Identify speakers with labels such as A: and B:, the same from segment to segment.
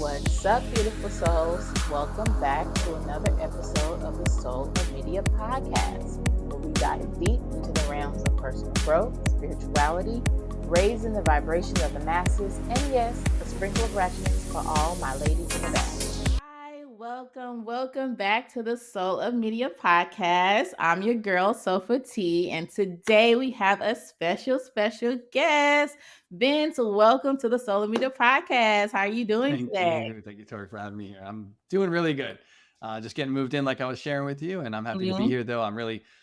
A: What's up, beautiful souls? Welcome back to another episode of the Soul of Media podcast, where we dive deep into the realms of personal growth, spirituality, raising the vibration of the masses, and yes, a sprinkle of ratchetness for all my ladies in the back. Hi, welcome back to the Soul of Media podcast. I'm your girl, Soulful T, and today we have a special guest. Vince, welcome to the Soul of Media podcast. How are you doing
B: Thank
A: today?
B: you. Thank you, Tori, for having me here. I'm doing really good. Just getting moved in like I was sharing with you, and I'm happy to be
A: Mhm.
B: here, though.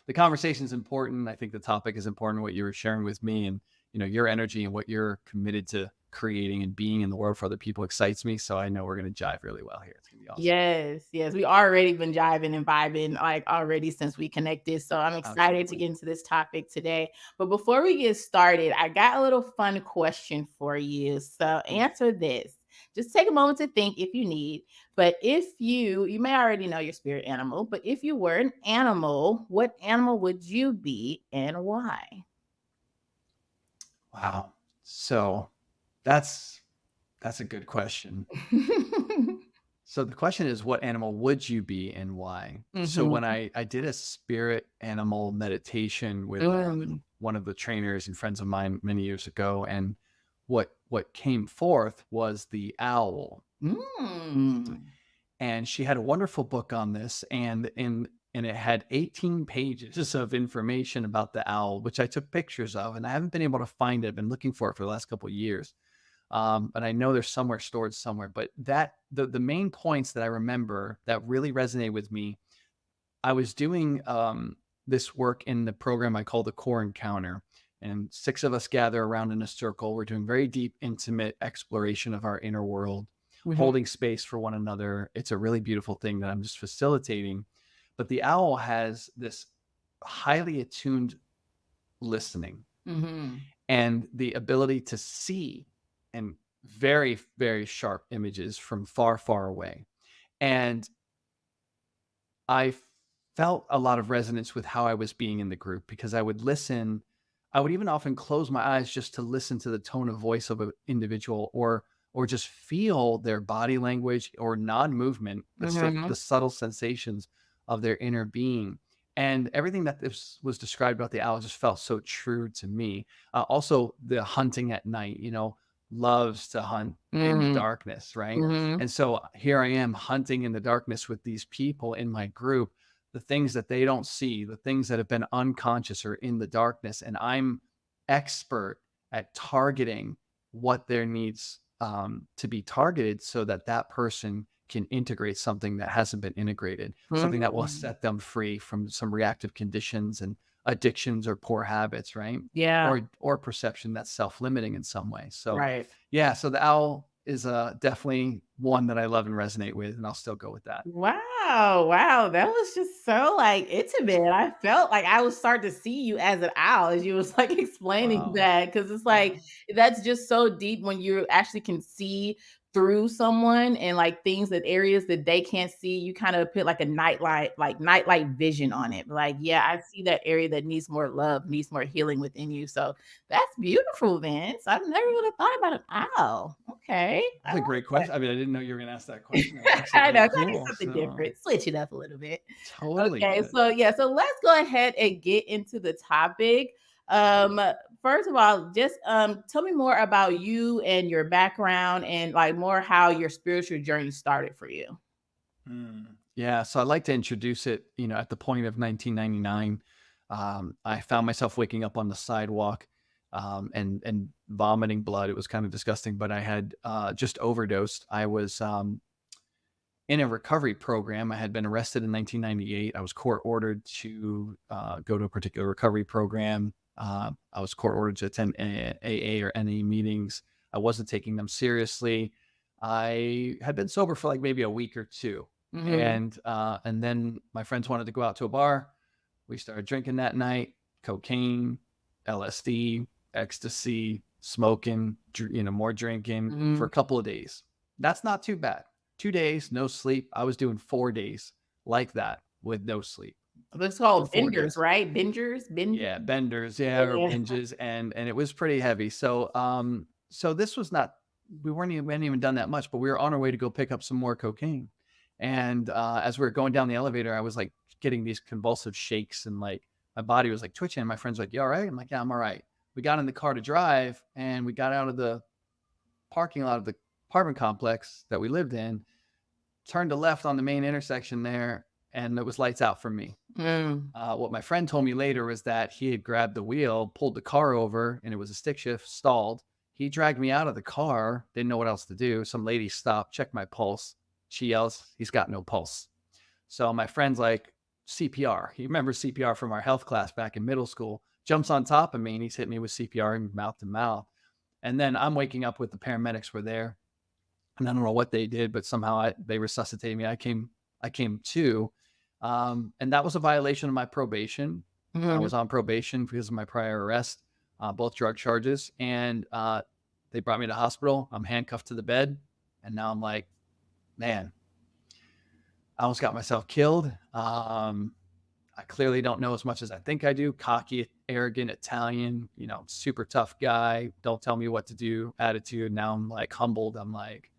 B: The conversation is important. I think the topic is important, what you were sharing with me, and, your energy and what you're committed to creating and being in the world for other people excites me. So I know we're going to jive really well here. It's going to be awesome.
A: Yes. We already been jiving and vibing like already since we connected. So I'm excited to
B: Absolutely.
A: get into this topic today. But before we get started, I got a little fun question for you. So
B: Mm.
A: answer this. Just take a moment to think if you need. But if you may already know your spirit animal, but if you were an animal, what animal would you be and why?
B: Wow. So that's a good question. So the question is, what animal would you be and why? So
A: Mhm.
B: when I did a spirit animal meditation with
A: Mm.
B: one of the trainers and friends of mine many years ago, and what came forth was the owl.
A: Mm.
B: And she had a wonderful book on this, and it had 18 pages of information about the owl, which I took pictures of, and I haven't been able to find it. I've been looking for it for the last couple of years. And I know there's somewhere stored somewhere, but the main points that I remember that really resonated with me, I was doing this work in the program I call the Core Encounter, and six of us gather around in a circle. We're doing very deep, intimate exploration of our inner world,
A: Mhm.
B: holding space for one another. It's a really beautiful thing that I'm just facilitating. But the owl has this highly attuned listening
A: Mhm.
B: and the ability to see and very, very sharp images from far, far away. And I felt a lot of resonance with how I was being in the group because I would listen. I would even often close my eyes just to listen to the tone of voice of an individual, or just feel their body language or non-movement, but still
A: Mhm.
B: the subtle sensations of their inner being. And everything that this was described about the owl just felt so true to me. Also, the hunting at night, loves to hunt in the
A: Mhm.
B: darkness, right?
A: Mhm.
B: And so here I am hunting in the darkness with these people in my group, the things that they don't see, the things that have been unconscious or in the darkness. And I'm expert at targeting what their needs to be targeted so that that person can integrate something that hasn't been integrated, something that will
A: Mhm.
B: set them free from some reactive conditions and addictions or poor habits, right?
A: Yeah,
B: Or perception that's self-limiting in some way. So
A: right.
B: yeah, so the owl is definitely one that I love and resonate with, and I'll still go with that.
A: Wow, that was just so, like, intimate. I felt like I was starting to see you as an owl as you was, like, explaining
B: Wow.
A: that because it's
B: Yeah.
A: like, that's just so deep when you actually can see through someone and, like, things that areas that they can't see, you kinda put, like, a nightlight vision on it. Like, yeah, I see that area that needs more love, needs more healing within you, so that's beautiful, Vince. I've never would have thought about an owl. Okay, I
B: That's a great
A: like
B: question. I mean, I didn't know you were gonna ask that question. That's
A: that.
B: actually
A: I know,
B: really
A: try to do
B: cool.
A: something
B: So
A: different, switch it up a little bit.
B: totally
A: Okay,
B: good.
A: so yeah, so let's go ahead and get into the topic. Um, First of all, just tell me more about you and your background and like more how your spiritual journey started for you.
B: Yeah, so I'd like to introduce it, at the point of 1999. I found myself waking up on the sidewalk, and vomiting blood. It was kind of disgusting, but I had just overdosed. I was in a recovery program. I had been arrested in 1998. I was court ordered to go to a particular recovery program. I was court ordered to attend AA or NE meetings. I wasn't taking them seriously. I had been sober for like maybe a week or two,
A: Mhm.
B: and then my friends wanted to go out to a bar. We started drinking that night: cocaine, LSD, ecstasy, smoking, more drinking for a
A: Mhm.
B: couple of days. That's not too bad. 2 days, no sleep. I was doing 4 days like that with no sleep
A: It's
B: for
A: called
B: four
A: benders,
B: days.
A: right? Bingers?
B: Yeah, benders, yeah, or
A: Yeah.
B: binges, and it was pretty heavy. So this was not. we hadn't even done that much, but we were on our way to go pick up some more cocaine. And as we were going down the elevator, I was like getting these convulsive shakes and like my body was like twitching. And my friend's like, "You all right?" I'm like, "Yeah, I'm all right." We got in the car to drive and we got out of the parking lot of the apartment complex that we lived in, turned to left on the main intersection there, and it was lights out for me.
C: Mm.
B: What my friend told me later was that he had grabbed the wheel, pulled the car over, and it was a stick shift, stalled. He dragged me out of the car, didn't know what else to do. Some lady stopped, checked my pulse. She yells, "He's got no pulse." So my friend's like, CPR. He remembers CPR from our health class back in middle school, jumps on top of me and he's hit me with CPR mouth to mouth. And then I'm waking up with the paramedics were there. And I don't know what they did, but somehow they resuscitated me. I came to, and that was a violation of my probation. I
C: Mhm.
B: was on probation because of my prior arrest, both drug charges, and they brought me to the hospital. I'm handcuffed to the bed, and now I'm like, man, I almost got myself killed. I clearly don't know as much as I think I do. Cocky, arrogant, Italian, super tough guy. Don't tell me what to do. Attitude. Now I'm like humbled. I'm like,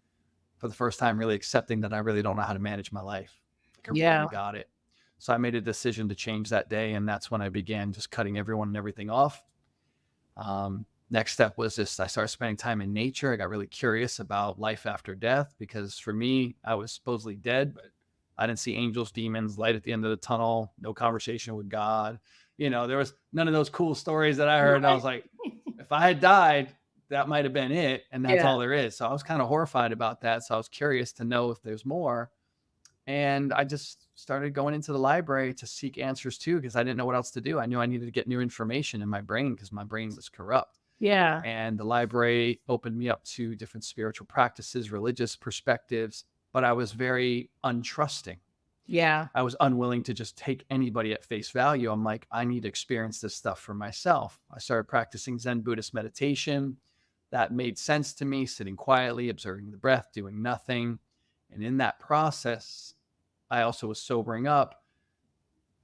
B: for the first time, really accepting that I really don't know how to manage my life. Like I
C: Yeah.
B: really got it. So I made a decision to change that day. And that's when I began just cutting everyone and everything off. Next step was just I started spending time in nature. I got really curious about life after death because for me, I was supposedly dead, but I didn't see angels, demons, light at the end of the tunnel, no conversation with God. There was none of those cool stories that I heard. And I
C: Right.
B: was like, if I had died, that might have been it. And that's
C: Yeah.
B: all there is. So I was kind of horrified about that. So I was curious to know if there's more. And I just started going into the library to seek answers too, because I didn't know what else to do. I knew I needed to get new information in my brain because my brain was corrupt.
C: Yeah.
B: And the library opened me up to different spiritual practices, religious perspectives, but I was very untrusting.
C: Yeah.
B: I was unwilling to just take anybody at face value. I'm like, I need to experience this stuff for myself. I started practicing Zen Buddhist meditation. That made sense to me, sitting quietly, observing the breath, doing nothing. And in that process, I also was sobering up.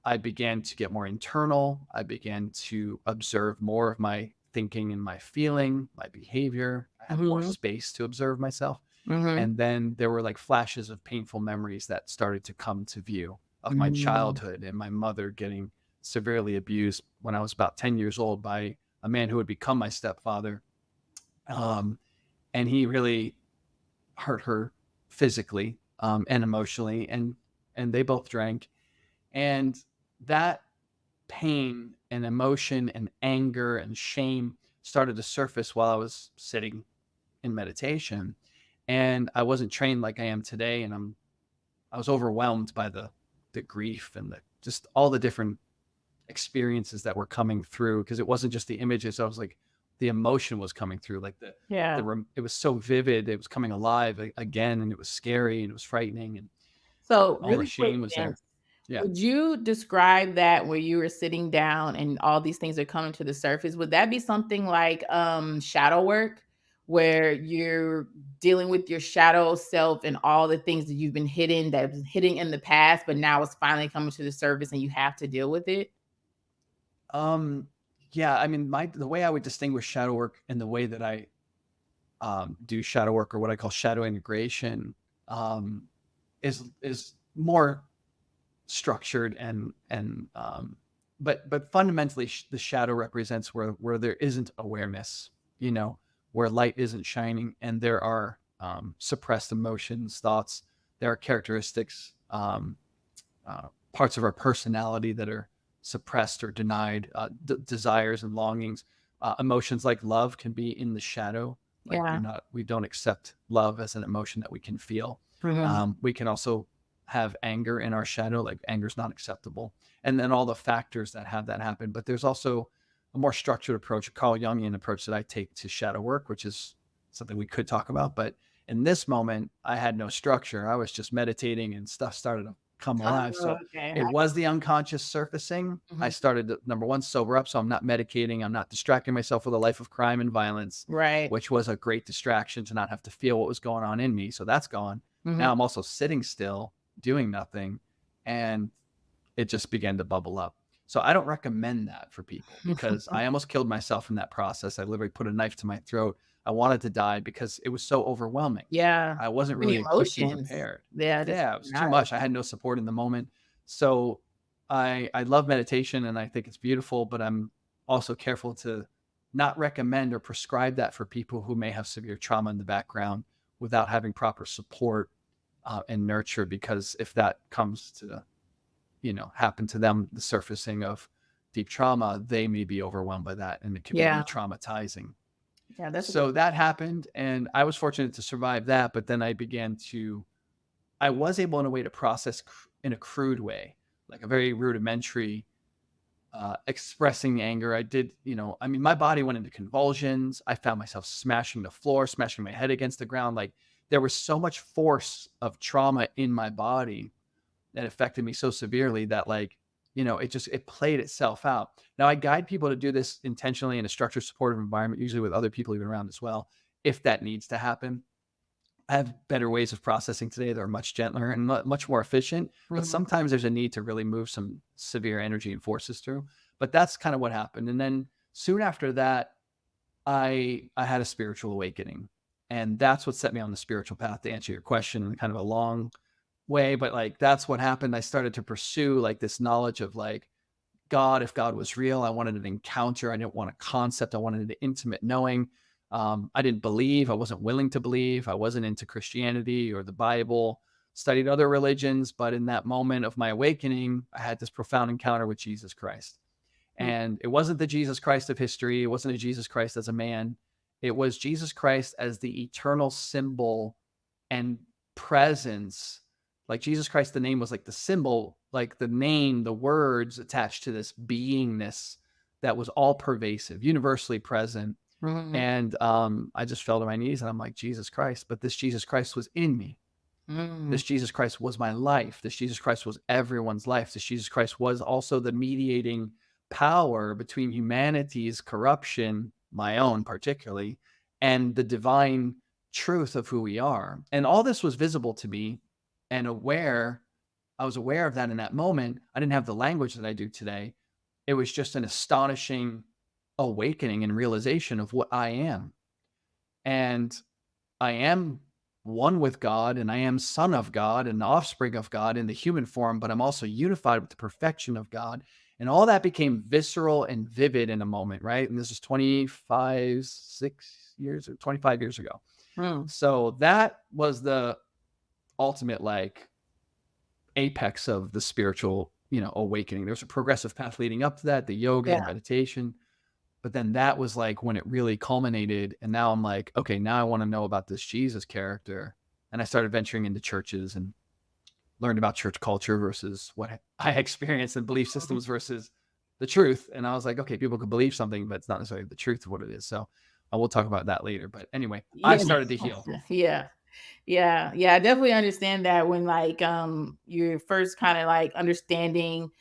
B: I began to get more internal. I began to observe more of my thinking and my feeling, my behavior. I had more
C: Mhm.
B: space to observe myself.
C: Mhm.
B: And then there were like flashes of painful memories that started to come to view of my
C: Mm.
B: childhood and my mother getting severely abused when I was about 10 years old by a man who would become my stepfather. Um, and he really hurt her physically and emotionally. And they both drank. And that pain and emotion and anger and shame started to surface while I was sitting in meditation. And I wasn't trained like I am today. And I was overwhelmed by the grief and the just all the different experiences that were coming through because it wasn't just the images. I was like, the emotion was coming through, like
C: Yeah.
B: it was so vivid. It was coming alive again, and it was scary and it was frightening, and
C: So,
B: all the
C: really quick
B: shame was
C: then,
B: there. Yeah.
C: would you describe that where you were sitting down and all these things are coming to the surface? Would that be something like shadow work where you're dealing with your shadow self and all the things that you've been hidden that was hidden in the past, but now it's finally coming to the surface and you have to deal with it?
B: Um, yeah, I mean, the way I would distinguish shadow work and the way that I do shadow work or what I call shadow integration um, is more structured and but fundamentally the shadow represents where there isn't awareness, where light isn't shining and there are suppressed emotions, thoughts, there are characteristics, parts of our personality that are suppressed or denied, desires and longings. Emotions like love can be in the shadow. Like
C: Yeah.
B: we don't accept love as an emotion that we can feel.
C: Mhm.
B: We can also have anger in our shadow, like anger is not acceptable. And then all the factors that have that happen. But there's also a more structured approach, a Carl Jungian approach that I take to shadow work, which is something we could talk about. But in this moment, I had no structure. I was just meditating and stuff started to come alive.
C: Oh,
B: So
C: okay.
B: it was the unconscious surfacing. I
C: Mhm.
B: started to, number one, sober up. So I'm not medicating. I'm not distracting myself with a life of crime and violence,
C: Right.
B: which was a great distraction to not have to feel what was going on in me. So that's gone.
C: Mhm.
B: Now I'm also sitting still, doing nothing. And it just began to bubble up. So I don't recommend that for people because I almost killed myself in that process. I literally put a knife to my throat. I wanted to die because it was so overwhelming.
C: Yeah.
B: I wasn't
C: Many
B: really equipped and
C: emotions.
B: prepared.
C: Yeah, just
B: Yeah, it was
C: coming
B: too
C: out of
B: much. I had no support in the moment. So I love meditation and I think it's beautiful, but I'm also careful to not recommend or prescribe that for people who may have severe trauma in the background without having proper support and nurture. Because if that comes to happen to them, the surfacing of deep trauma, they may be overwhelmed by that and it could be
C: Yeah.
B: re-traumatizing.
C: Yeah, that's a good
B: So that happened and I was fortunate to survive that, but then I was able in a way to process in a crude way, like a very rudimentary expressing anger. I did, I mean, my body went into convulsions. I found myself smashing the floor, smashing my head against the ground. Like there was so much force of trauma in my body that affected me so severely that it played itself out. Now I guide people to do this intentionally in a structured, supportive environment, usually with other people even around as well, if that needs to happen. I have better ways of processing today that are much gentler and much more efficient. But
C: Mhm.
B: sometimes there's a need to really move some severe energy and forces through. But that's kind of what happened. And then soon after that, I had a spiritual awakening. And that's what set me on the spiritual path, to answer your question in kind of a long way. But like that's what happened. I started to pursue like this knowledge of like God, if God was real. I wanted an encounter. I didn't want a concept. I wanted an intimate knowing. I didn't believe. I wasn't willing to believe. I wasn't into Christianity or the Bible, studied other religions. But in that moment of my awakening, I had this profound encounter with Jesus Christ.
C: Mm.
B: And it wasn't the Jesus Christ of history. It wasn't a Jesus Christ as a man. It was Jesus Christ as the eternal symbol and presence. Like Jesus Christ, the name was like the symbol, like the name, the words attached to this beingness that was all pervasive, universally present.
C: Mhm.
B: And I just fell to my knees and I'm like, Jesus Christ, but this Jesus Christ was in me.
C: Mhm.
B: This Jesus Christ was my life. This Jesus Christ was everyone's life. This Jesus Christ was also the mediating power between humanity's corruption, my own particularly, and the divine truth of who we are. And all this was visible to me and aware. I was aware of that in that moment. I didn't have the language that I do today. It was just an astonishing awakening and realization of what I am. And I am one with God and I am son of God and offspring of God in the human form, but I'm also unified with the perfection of God. And all that became visceral and vivid in a moment, right? And this is 25 years ago.
C: Mm.
B: So that was the ultimate like apex of the spiritual, awakening. There's a progressive path leading up to that, the yoga, the
C: Yeah.
B: meditation. But then that was like when it really culminated. And now I'm like, okay, now I want to know about this Jesus character. And I started venturing into churches and learned about church culture versus what I experienced and belief systems versus the truth. And I was like, okay, people could believe something, but it's not necessarily the truth of what it is. So I will talk about that later. But anyway, I
C: Yeah.
B: started to heal.
C: Yeah. Yeah, yeah, I definitely understand that when like you're first kind of like understanding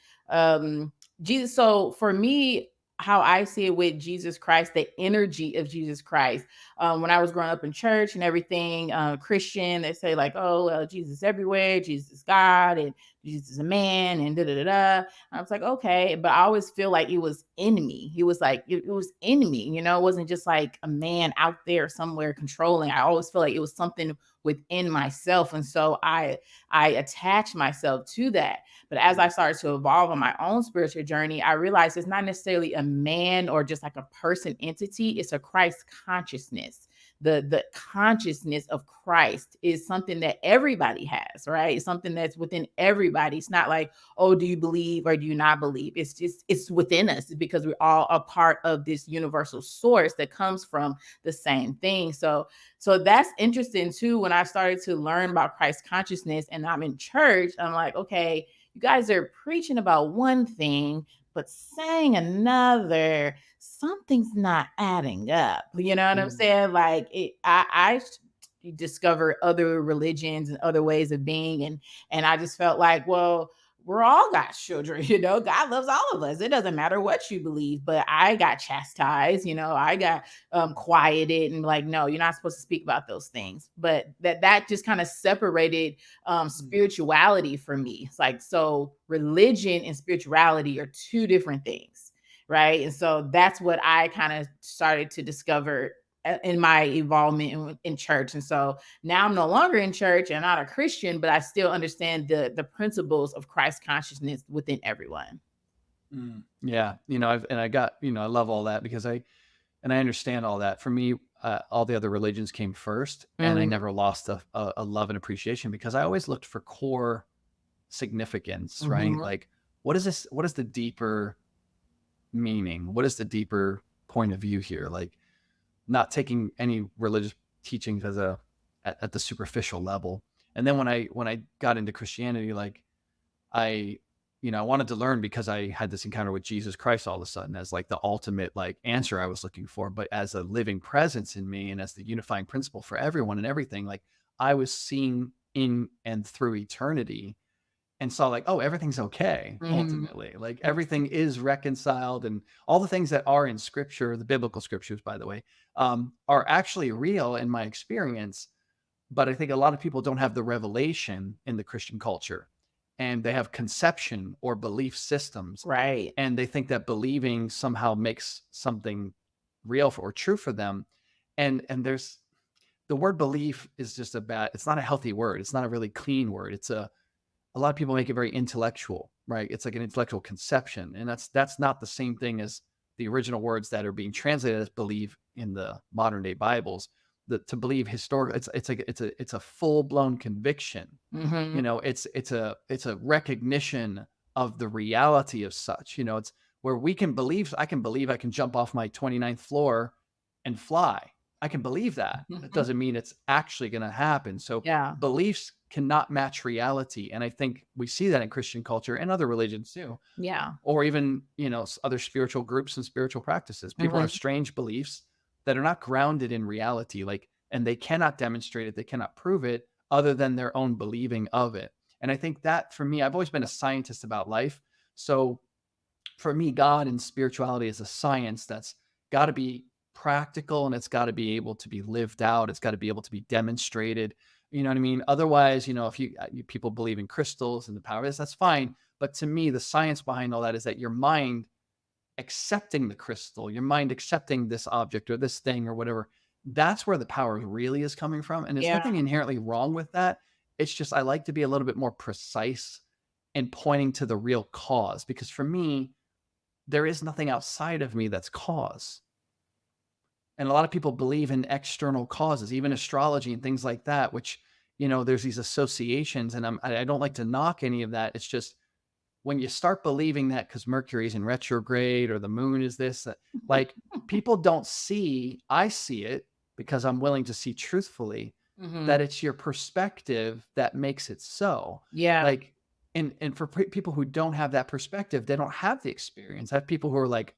C: Jesus. So for me, how I see it with Jesus Christ, the energy of Jesus Christ. When I was growing up in church and everything, Christian, they say like, oh, well, Jesus is everywhere, Jesus is God, and Jesus is a man, and da da da da. I was like, okay, but I always feel like it was in me. He was like, it was in me, it wasn't just like a man out there somewhere controlling. I always feel like it was something within myself. And so I attach myself to that. But as I started to evolve on my own spiritual journey, I realized it's not necessarily a man or just like a person entity, it's a Christ consciousness. The consciousness of Christ is something that everybody has, right? It's something that's within everybody. It's not like, oh, do you believe or do you not believe? It's just, it's within us because we're all a part of this universal source that comes from the same thing. So that's interesting too. When I started to learn about Christ consciousness and I'm in church, I'm like, okay, you guys are preaching about one thing, but saying another. Something's not adding up. You know what I'm
B: Mm,
C: saying? Like I discovered other religions and other ways of being, and I just felt like, well, we're all God's children, God loves all of us. It doesn't matter what you believe, but I got chastised, I got quieted and like, no, you're not supposed to speak about those things. But that just kind of separated
B: mm,
C: spirituality for me. It's like, so religion and spirituality are two different things, right? And so that's what I kind of started to discover in my involvement in church. And so now I'm no longer in church and not a Christian, but I still understand the principles of Christ consciousness within everyone.
B: Yeah, I got, I love all that because I understand all that. For me, all the other religions came first, and I
C: Mhm.
B: never lost a love and appreciation because I always looked for core significance, right?
C: Mhm.
B: Like, what is this? What is the deeper meaning? What is the deeper point of view here? Like, not taking any religious teachings at the superficial level. And then when I got into Christianity, like I, I wanted to learn because I had this encounter with Jesus Christ all of a sudden as like the ultimate like answer I was looking for, but as a living presence in me and as the unifying principle for everyone and everything, like I was seeing in and through eternity and saw like, oh, everything's okay
C: Mhm.
B: ultimately. Like everything is reconciled and all the things that are in scripture, the biblical scriptures, by the way, are actually real in my experience. But I think a lot of people don't have the revelation in the Christian culture, and they have conception or belief systems,
C: Right.
B: and they think that believing somehow makes something real or true for them. And there's the word belief is just it's not a healthy word. It's not a really clean word. A lot of people make it very intellectual, right? It's like an intellectual conception, and that's not the same thing as the original words that are being translated as believe in the modern day Bibles. To believe historical, it's a full blown conviction.
C: Mhm.
B: It's a recognition of the reality of such. It's where we can believe. I can believe I can jump off my 29th floor and fly. I can believe that. That
C: Mhm.
B: doesn't mean it's actually going to happen. So
C: Yeah.
B: beliefs cannot match reality. And I think we see that in Christian culture and other religions too,
C: Yeah.
B: or even, other spiritual groups and spiritual practices. People have
C: Mhm.
B: strange beliefs that are not grounded in reality, like, and they cannot demonstrate it, they cannot prove it other than their own believing of it. And I think that for me, I've always been a scientist about life. So for me, God and spirituality is a science that's got to be practical and it's got to be able to be lived out. It's got to be able to be demonstrated. You know what I mean? Otherwise, if people believe in crystals and the power of this, that's fine. But to me, the science behind all that is that your mind accepting the crystal, your mind accepting this object or this thing or whatever, that's where the power really is coming from. And there's
C: Yeah.
B: nothing inherently wrong with that. It's just I like to be a little bit more precise in pointing to the real cause because for me, there is nothing outside of me that's cause. And a lot of people believe in external causes, even astrology and things like that, which, there's these associations. And I don't like to knock any of that. It's just when you start believing that because Mercury's in retrograde or the moon is this, like people don't see, I see it because I'm willing to see truthfully
C: Mhm.
B: that it's your perspective that makes it so.
C: Yeah.
B: Like, and for people who don't have that perspective, they don't have the experience. I have people who are like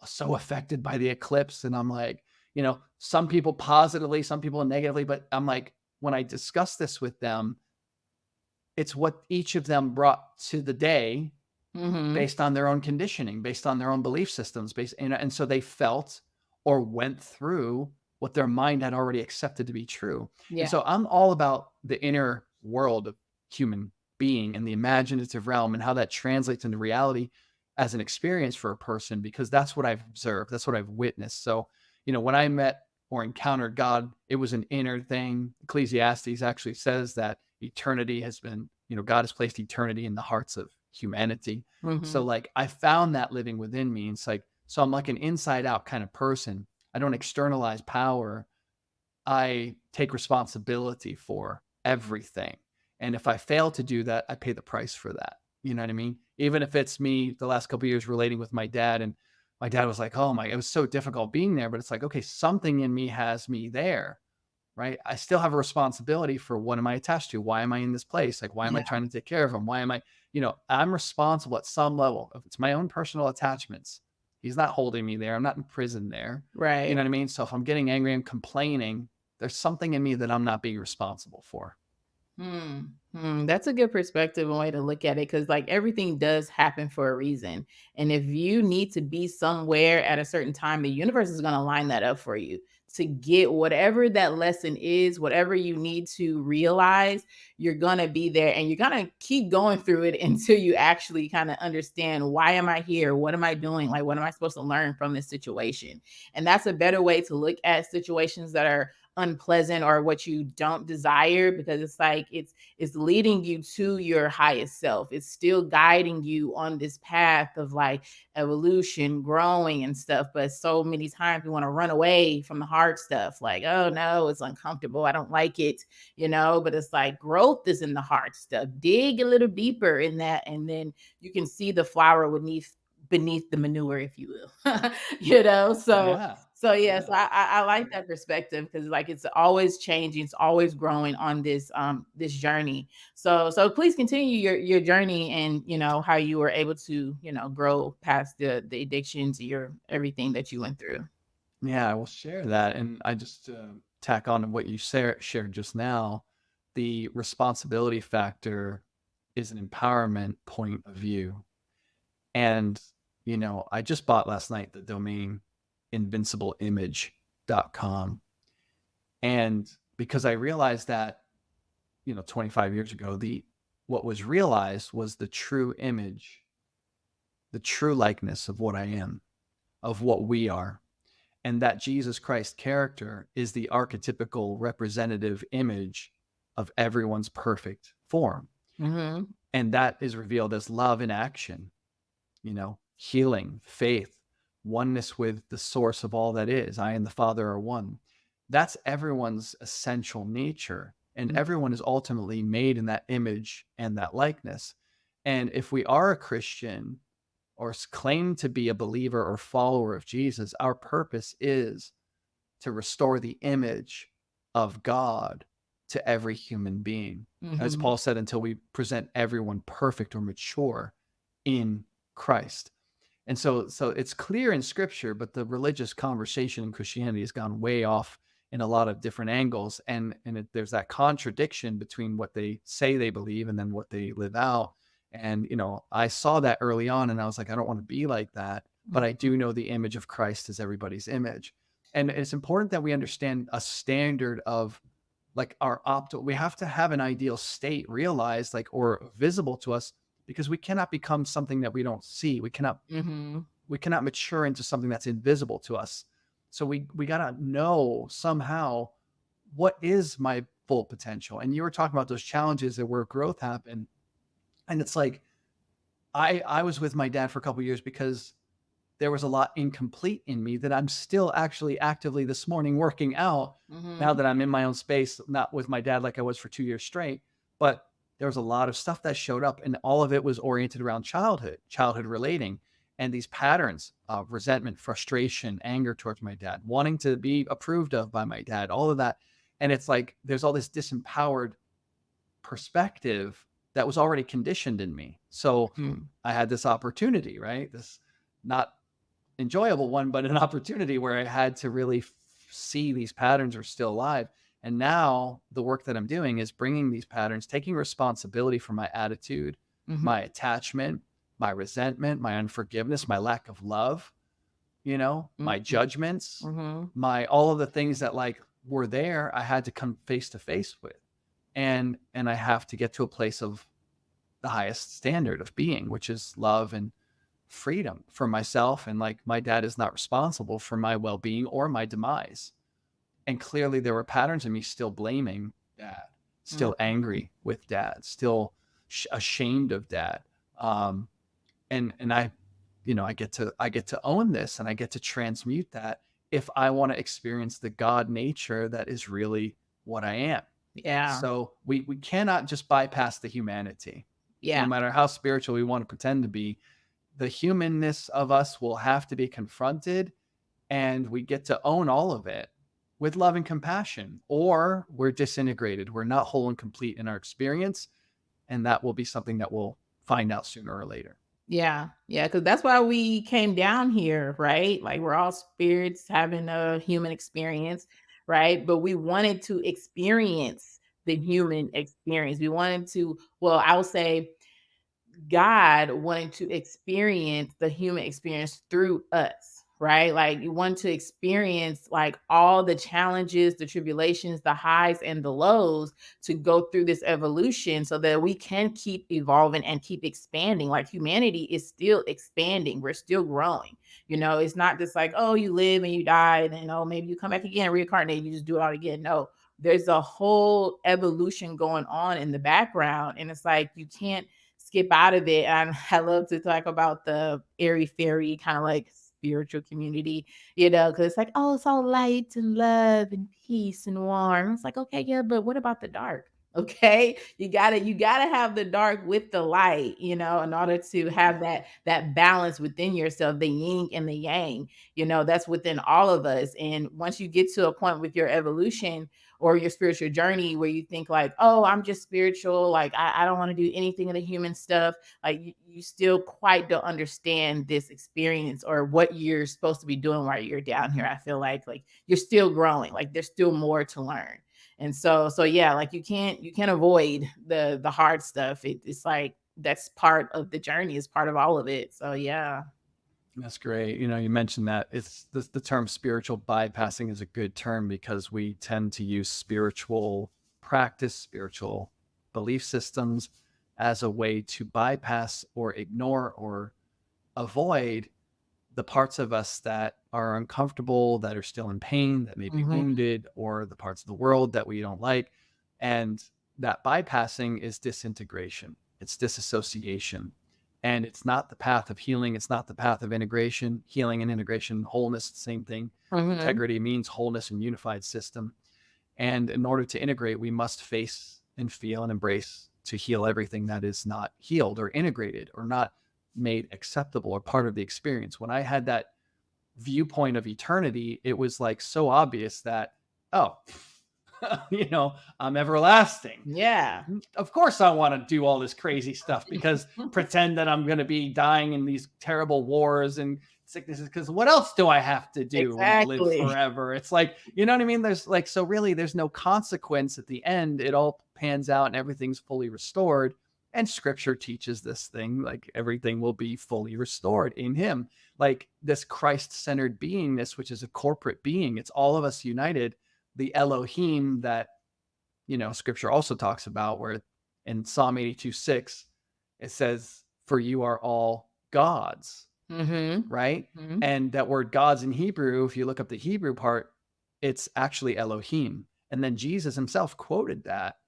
B: so affected by the eclipse, and I'm like, some people positively, some people negatively, but I'm like, when I discuss this with them, it's what each of them brought to the day
C: Mhm.
B: based on their own conditioning, based on their own belief systems, and so they felt or went through what their mind had already accepted to be true. And
C: Yeah.
B: so I'm all about the inner world of human being and the imaginative realm and how that translates into reality as an experience for a person, because that's what I've observed, that's what I've witnessed. So, when I met or encountered God, it was an inner thing. Ecclesiastes actually says that eternity has been, God has placed eternity in the hearts of humanity. So
C: Mhm.
B: like I found that living within me. It's like, so I'm like an inside out kind of person. I don't externalize power. I take responsibility for everything. And if I fail to do that, I pay the price for that. You know what I mean? Even if it's me the last couple of years relating with my dad, and my dad was like, "Oh my, it was so difficult being there." But it's like, okay, something in me has me there, right? I still have a responsibility for what am I attached to? Why am I in this place? Like, why am I
C: Yeah.
B: trying to take care of him? Why am I, I'm responsible at some level. If it's my own personal attachments, he's not holding me there. I'm not in prison there. You
C: Right.
B: know what I mean? So if I'm getting angry and complaining, there's something in me that I'm not being responsible for.
C: Hmm. That's a good perspective and way to look at it because, like, everything does happen for a reason. And if you need to be somewhere at a certain time, the universe is going to line that up for you. to get whatever that lesson is, whatever you need to realize, you're going to be there and you're going to keep going through it until you actually kind of understand, why am I here? What am I doing? Like, what am I supposed to learn from this situation? And that's a better way to look at situations that are unpleasant or what you don't desire, because it's like it's leading you to your highest self. It's still guiding you on this path of like evolution, growing and stuff. But so many times we want to run away from the hard stuff, like, oh no, it's uncomfortable, I don't like it, but it's like growth is in the hard stuff. Dig a little deeper in that, and then you can see the flower beneath the manure, if you will. So
B: Yeah.
C: yeah,
B: Yeah.
C: so I like that perspective, because like it's always changing, it's always growing on this journey. So please continue your journey, and how you were able to grow past the addictions, your everything that you went through.
B: Yeah, I will share that. And I just tack on to what you shared just now. The responsibility factor is an empowerment point of view. And, I just bought last night the domain invincibleimage.com. And because I realized that, 25 years ago, what was realized was the true image, the true likeness of what I am, of what we are, and that Jesus Christ character is the archetypical representative image of everyone's perfect form.
C: Mm-hmm.
B: And that is revealed as love in action, healing, faith, oneness with the source of all that is. I and the Father are one. That's everyone's essential nature. And everyone is ultimately made in that image and that likeness. And if we are a Christian or claim to be a believer or follower of Jesus, our purpose is to restore the image of God to every human being. As
C: Mm-hmm.
B: Paul said, until we present everyone perfect or mature in Christ. And so it's clear in scripture, but the religious conversation in Christianity has gone way off in a lot of different angles. And there's that contradiction between what they say they believe and then what they live out. And, I saw that early on and I was like, I don't want to be like that, but I do know the image of Christ is everybody's image. And it's important that we understand a standard of like we have to have an ideal state realized, like, or visible to us, because we cannot become something that we don't see.
C: Mm-hmm.
B: We cannot mature into something that's invisible to us. So we got to know somehow, what is my full potential? And you were talking about those challenges that where growth happened. And it's like, I was with my dad for a couple of years because there was a lot incomplete in me that I'm still actually actively this morning working out, now
C: Mm-hmm.
B: that I'm in my own space, not with my dad like I was for 2 years straight. But there was a lot of stuff that showed up, and all of it was oriented around childhood relating, and these patterns of resentment, frustration, anger towards my dad, wanting to be approved of by my dad, all of that. And it's like there's all this disempowered perspective that was already conditioned in me. So
C: Mm-hmm.
B: I had this opportunity, right? This not enjoyable one, but an opportunity where I had to really see these patterns are still alive. And now the work that I'm doing is bringing these patterns, taking responsibility for my attitude,
C: Mm-hmm.
B: my attachment, my resentment, my unforgiveness, my lack of love, my judgments,
C: Mm-hmm.
B: my all of the things that like were there, I had to come face to face with. And I have to get to a place of the highest standard of being, which is love and freedom for myself. And like my dad is not responsible for my well-being or my demise. And clearly there were patterns of me still blaming dad, still angry with dad, still ashamed of dad. um and I get to own this, and I get to transmute that if I want to experience the God nature that is really what I am.
C: Yeah.
B: So we cannot just bypass the humanity. No
C: Yeah.
B: matter how spiritual we want to pretend to be, the humanness of us will have to be confronted, and we get to own all of it with love and compassion, or we're disintegrated. We're not whole and complete in our experience. And that will be something that we'll find out sooner or later.
C: Yeah, yeah, because that's why we came down here, right? Like we're all spirits having a human experience, right? But we wanted to experience the human experience. We wanted to, well, I would say God wanted to experience the human experience through us. right? Like you want to experience like all the challenges, the tribulations, the highs and the lows to go through this evolution so that we can keep evolving and keep expanding. Like humanity is still expanding. We're still growing. It's not just like, oh, you live and you die, and then oh, maybe you come back again, reincarnate, you just do it all again. No, there's a whole evolution going on in the background. And it's like you can't skip out of it. And I love to talk about the airy fairy kind of like spiritual community, because it's like, oh, it's all light and love and peace and warm. It's like, okay, yeah, but what about the dark? Okay, you gotta have the dark with the light, in order to have that balance within yourself, the yin and the yang. That's within all of us. And once you get to a point with your evolution or your spiritual journey where you think like, oh, I'm just spiritual, like I don't want to do anything of the human stuff, like you still quite don't understand this experience or what you're supposed to be doing while you're down here. I feel like you're still growing, like there's still more to learn. And so yeah, like you can't avoid the hard stuff. It's like that's part of the journey, is part of all of it. So yeah.
B: That's great. You mentioned that it's the term spiritual bypassing is a good term because we tend to use spiritual practice, spiritual belief systems as a way to bypass or ignore or avoid the parts of us that are uncomfortable, that are still in pain, that may be
C: Mhm.
B: wounded, or the parts of the world that we don't like. And that bypassing is disintegration, it's disassociation. And it's not the path of healing. It's not the path of integration. Healing and integration, wholeness, same thing.
C: Mhm.
B: Integrity means wholeness and unified system. And in order to integrate, we must face and feel and embrace to heal everything that is not healed or integrated or not made acceptable or part of the experience. When I had that viewpoint of eternity, it was like so obvious that, oh, I'm everlasting.
C: Yeah.
B: Of course I want to do all this crazy stuff because pretend that I'm going to be dying in these terrible wars and sicknesses, because what else do I have to do and live
C: Exactly.
B: forever? It's like, you know what I mean? There's like, so really there's no consequence at the end. It all pans out and everything's fully restored. And scripture teaches this thing, like everything will be fully restored in him. Like this Christ-centered beingness, which is a corporate being. It's all of us united. The Elohim that scripture also talks about, where in Psalm 82:6, it says, for you are all gods,
C: Mhm.
B: right?
C: Mhm.
B: And that word gods in Hebrew, if you look up the Hebrew part, it's actually Elohim. And then Jesus himself quoted that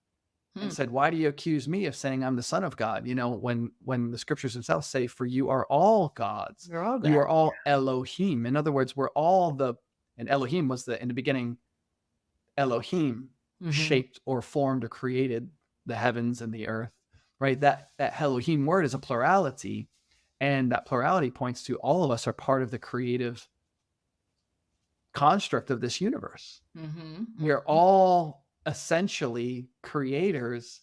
B: and
C: Hmm.
B: said, why do you accuse me of saying I'm the son of God? When the scriptures themselves say, for you are all gods,
C: You're all
B: you
C: God.
B: are all Elohim. In other words, we're all and Elohim was in the beginning, Elohim
C: Mhm.
B: shaped or formed or created the heavens and the earth, right? That Elohim word is a plurality, and that plurality points to all of us are part of the creative construct of this universe.
C: Mhm.
B: We are
C: Mhm.
B: all essentially creators,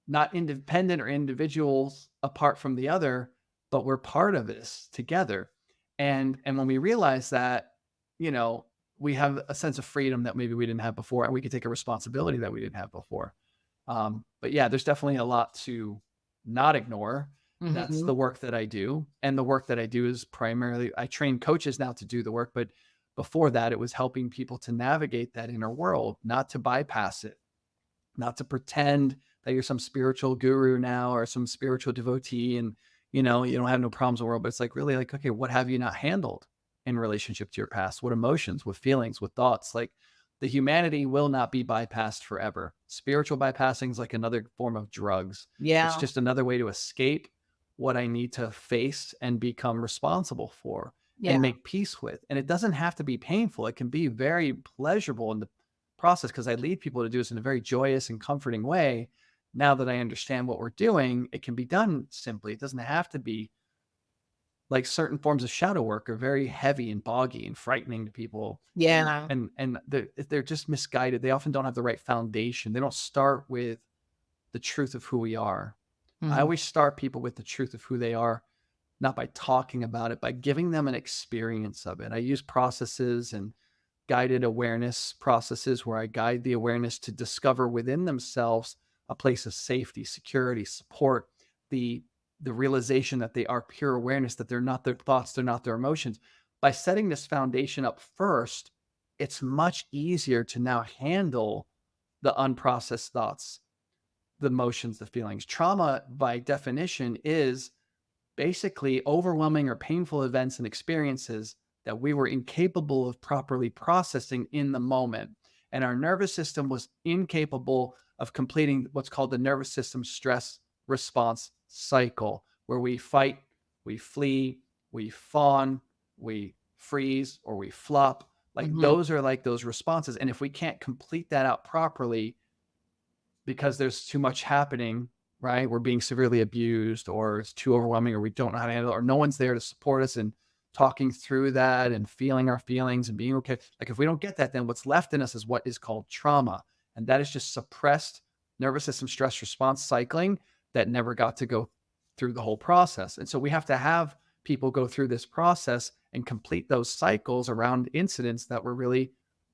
B: not independent or individuals apart from the other, but we're part of this together. And when we realize that, you know, we have a sense of freedom that maybe we didn't have before, and we can take a responsibility that we didn't have before. But yeah, there's definitely a lot to not ignore. That's
C: Mhm.
B: the work that I do. And the work that I do is primarily, I train coaches now to do the work, but before that, it was helping people to navigate that inner world, not to bypass it, not to pretend that you're some spiritual guru now or some spiritual devotee and you don't have no problems in the world. But it's like, really, like, okay, what have you not handled in relationship to your past? What emotions, what feelings, what thoughts? Like, the humanity will not be bypassed forever. Spiritual bypassing is like another form of drugs. It's
C: Yeah.
B: just another way to escape what I need to face and become responsible for and
C: Yeah.
B: make peace with. And it doesn't have to be painful. It can be very pleasurable in the process, because I lead people to do this in a very joyous and comforting way. Now that I understand what we're doing, it can be done simply. It doesn't have to be like certain forms of shadow work are very heavy and boggy and frightening to people.
C: Yeah.
B: And they're just misguided. They often don't have the right foundation. They don't start with the truth of who we are. I
C: Mhm.
B: always start people with the truth of who they are, not by talking about it, by giving them an experience of it. I use processes and guided awareness processes where I guide the awareness to discover within themselves a place of safety, security, support, the the realization that they are pure awareness, that they're not their thoughts, they're not their emotions. by setting this foundation up first, it's much easier to now handle the unprocessed thoughts, the emotions, the feelings. Trauma, by definition, is basically overwhelming or painful events and experiences that we were incapable of properly processing in the moment. And our nervous system was incapable of completing what's called the nervous system stress response cycle, where we fight, we flee, we fawn, we freeze, or we flop. Like
C: Mhm.
B: those are like those responses. And if we can't complete that out properly, because there's too much happening, right? We're being severely abused, or it's too overwhelming, or we don't know how to handle it, or no one's there to support us in talking through that and feeling our feelings and being okay. Like if we don't get that, then what's left in us is what is called trauma. And that is just suppressed nervous system stress response cycling that never got to go through the whole process. And so we have to have people go through this process and complete those cycles around incidents that were really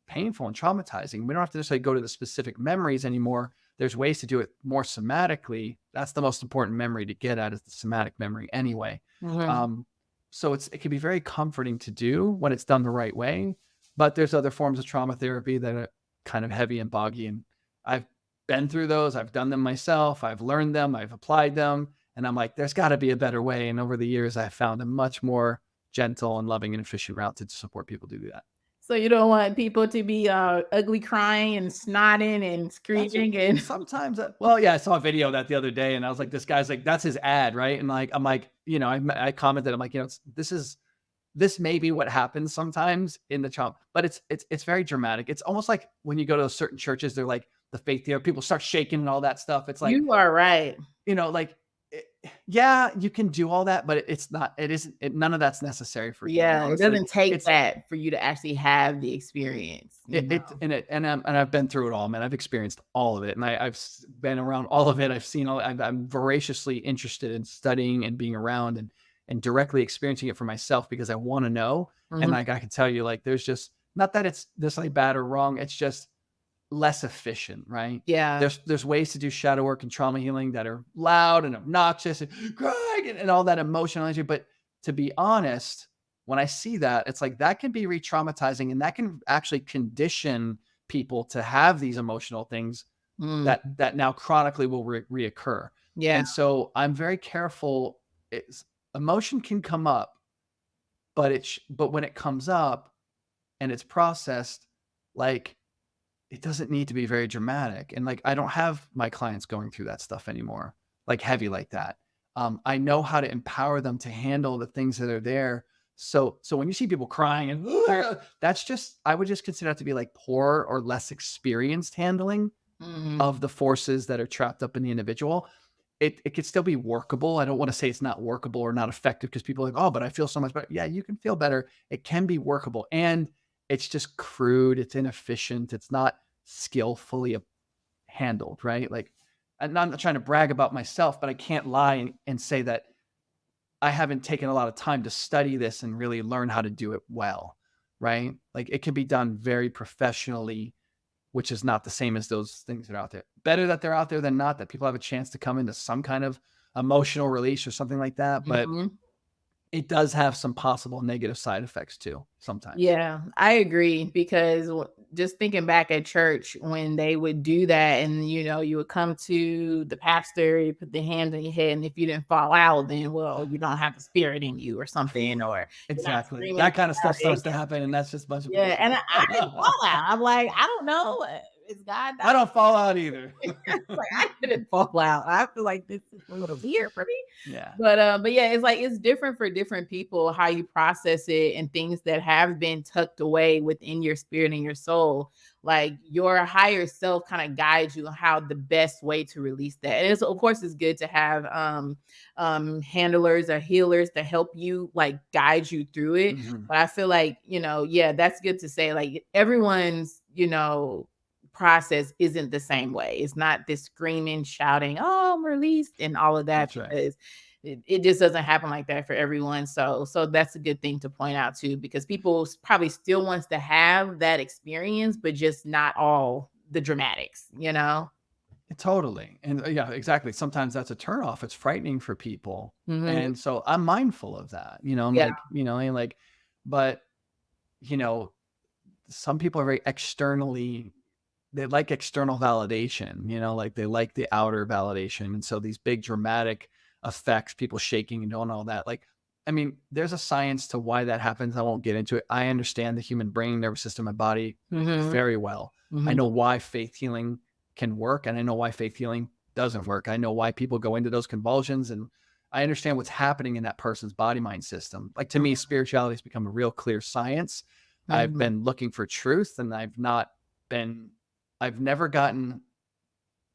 B: painful and traumatizing. We don't have to necessarily go to the specific memories anymore. There's ways to do it more somatically. That's the most important memory to get at, is the somatic memory anyway.
C: Mhm.
B: So it can be very comforting to do when it's done the right way. But there's other forms of trauma therapy that are kind of heavy and boggy. And I've been through those. I've done them myself. I've learned them. I've applied them. And I'm like, there's got to be a better way. And over the years, I've found a much more gentle and loving and efficient route to support people to do that.
C: So you don't want people to be ugly crying and snotting and
B: That's
C: screaming and
B: sometimes. Well, yeah, I saw a video of that the other day, and I was like, this guy's like, that's his ad, right? And like, I'm like, I commented, I'm like, this may be what happens sometimes in the trauma, but it's very dramatic. It's almost like when you go to certain churches, they're like the faith there, people start shaking and all that stuff. It's like,
C: you are right.
B: like, yeah, you can do all that, but it's not. It isn't. None of that's necessary for healing.
C: Yeah, it
B: Honestly,
C: doesn't take
B: it's
C: that for you to actually have the experience, you know?
B: and I've been through it all, man. I've experienced all of it, and I've been around all of it. I've seen all. I'm voraciously interested in studying and being around and directly experiencing it for myself, because I want to know. And
C: Mhm.
B: like I can tell you, like there's just not that it's necessarily bad or wrong. It's just less efficient, right?
C: Yeah.
B: There's ways to do shadow work and trauma healing that are loud and obnoxious and crying and all that emotional energy. But to be honest, when I see that, it's like that can be re-traumatizing, and that can actually condition people to have these emotional things
C: Mm.
B: that now chronically will reoccur.
C: Yeah.
B: And so I'm very careful. Emotion can come up, but when it comes up and it's processed, like it doesn't need to be very dramatic. And like, I don't have my clients going through that stuff anymore, like heavy like that. I know how to empower them to handle the things that are there. So when you see people crying and that's just, I would just consider that to be like poor or less experienced handling
C: Mhm.
B: of the forces that are trapped up in the individual. It could still be workable. I don't want to say it's not workable or not effective, because people are like, oh, but I feel so much better. Yeah, you can feel better. It can be workable. And it's just crude. It's inefficient. It's not skillfully handled, right? Like, I'm not trying to brag about myself, but I can't lie and say that I haven't taken a lot of time to study this and really learn how to do it well, right? Like it can be done very professionally, which is not the same as those things that are out there. Better that they're out there than not, that people have a chance to come into some kind of emotional release or something like that. But
C: Mhm.
B: it does have some possible negative side effects too, sometimes.
C: Yeah, I agree because just thinking back at church when they would do that, and you would come to the pastor, you put the hand on your head, and if you didn't fall out, then well, you don't have the spirit in you or something, or you're not
B: Exactly.
C: screaming
B: That
C: and
B: kind of stuff
C: shouting.
B: starts to happen, and that's just a bunch of
C: Yeah, and
B: bullshit.
C: I didn't fall out. I'm like, I don't know, is God
B: I
C: not?
B: don't fall out either.
C: Like I didn't fall out. I feel like this is a little weird for me.
B: Yeah.
C: But yeah, it's like it's different for different people how you process it and things that have been tucked away within your spirit and your soul. Like your higher self kind of guides you on how the best way to release that. And it's of course it's good to have handlers or healers to help you like guide you through it.
B: Mhm.
C: But I feel like, yeah, that's good to say. Like everyone's, process isn't the same way. It's not this screaming, shouting, "Oh, I'm released," and all of that
B: That's right.
C: because it just doesn't happen like that for everyone. So that's a good thing to point out too, because people probably still wants to have that experience, but just not all the dramatics.
B: Totally. And yeah, exactly. Sometimes that's a turnoff. It's frightening for people.
C: Mhm.
B: And so I'm mindful of that. I'm
C: Yeah.
B: like, and like But, some people are very they like external validation, like they like the outer validation. And so these big dramatic effects, people shaking and doing all that. Like, I mean, there's a science to why that happens. I won't get into it. I understand the human brain, nervous system, and body very well. I know why faith healing can work, and I know why faith healing doesn't work. I know why people go into those convulsions, and I understand what's happening in that person's body mind system. Like, to me, spirituality has become a real clear science. I've been looking for truth, and I've never gotten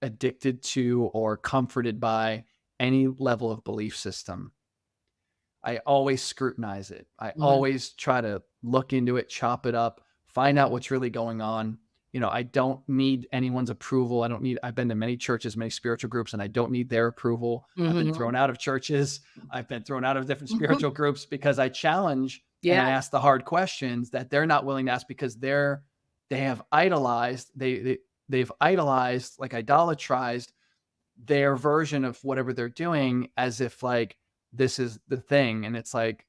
B: addicted to or comforted by any level of belief system. I always scrutinize it. I always try to look into it, chop it up, find out what's really going on. I don't need anyone's approval. I've been to many churches, many spiritual groups, and I don't need their approval. I've been thrown out of churches. I've been thrown out of different spiritual groups because I challenge and I ask the hard questions that they're not willing to ask because they have idolized, they've idolized, like idolatrized their version of whatever they're doing as if like this is the thing. And it's like,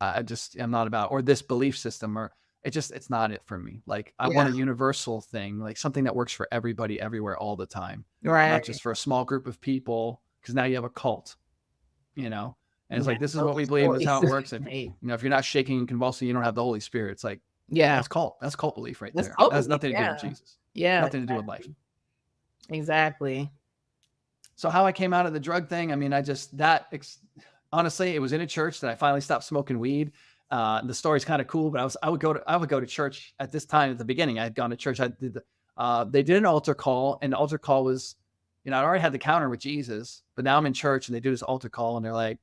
B: I'm not about, or this belief system, or it's not it for me. Like, I want a universal thing, like something that works for everybody, everywhere, all the time, not just for a small group of people. Cause now you have a cult, and it's like, this is what we believe. This is how it works. If, if you're not shaking and convulsing, you don't have the Holy Spirit. It's like, that's cult belief right there. That has nothing to do with Jesus. Nothing to do with life.
C: Exactly.
B: So how I came out of the drug thing, I mean, honestly, it was in a church that I finally stopped smoking weed. The story's kind of cool, but I would go to church at this time. At the beginning, I had gone to church. They did an altar call, and the altar call was, I'd already had the encounter with Jesus, but now I'm in church and they do this altar call, and they're like,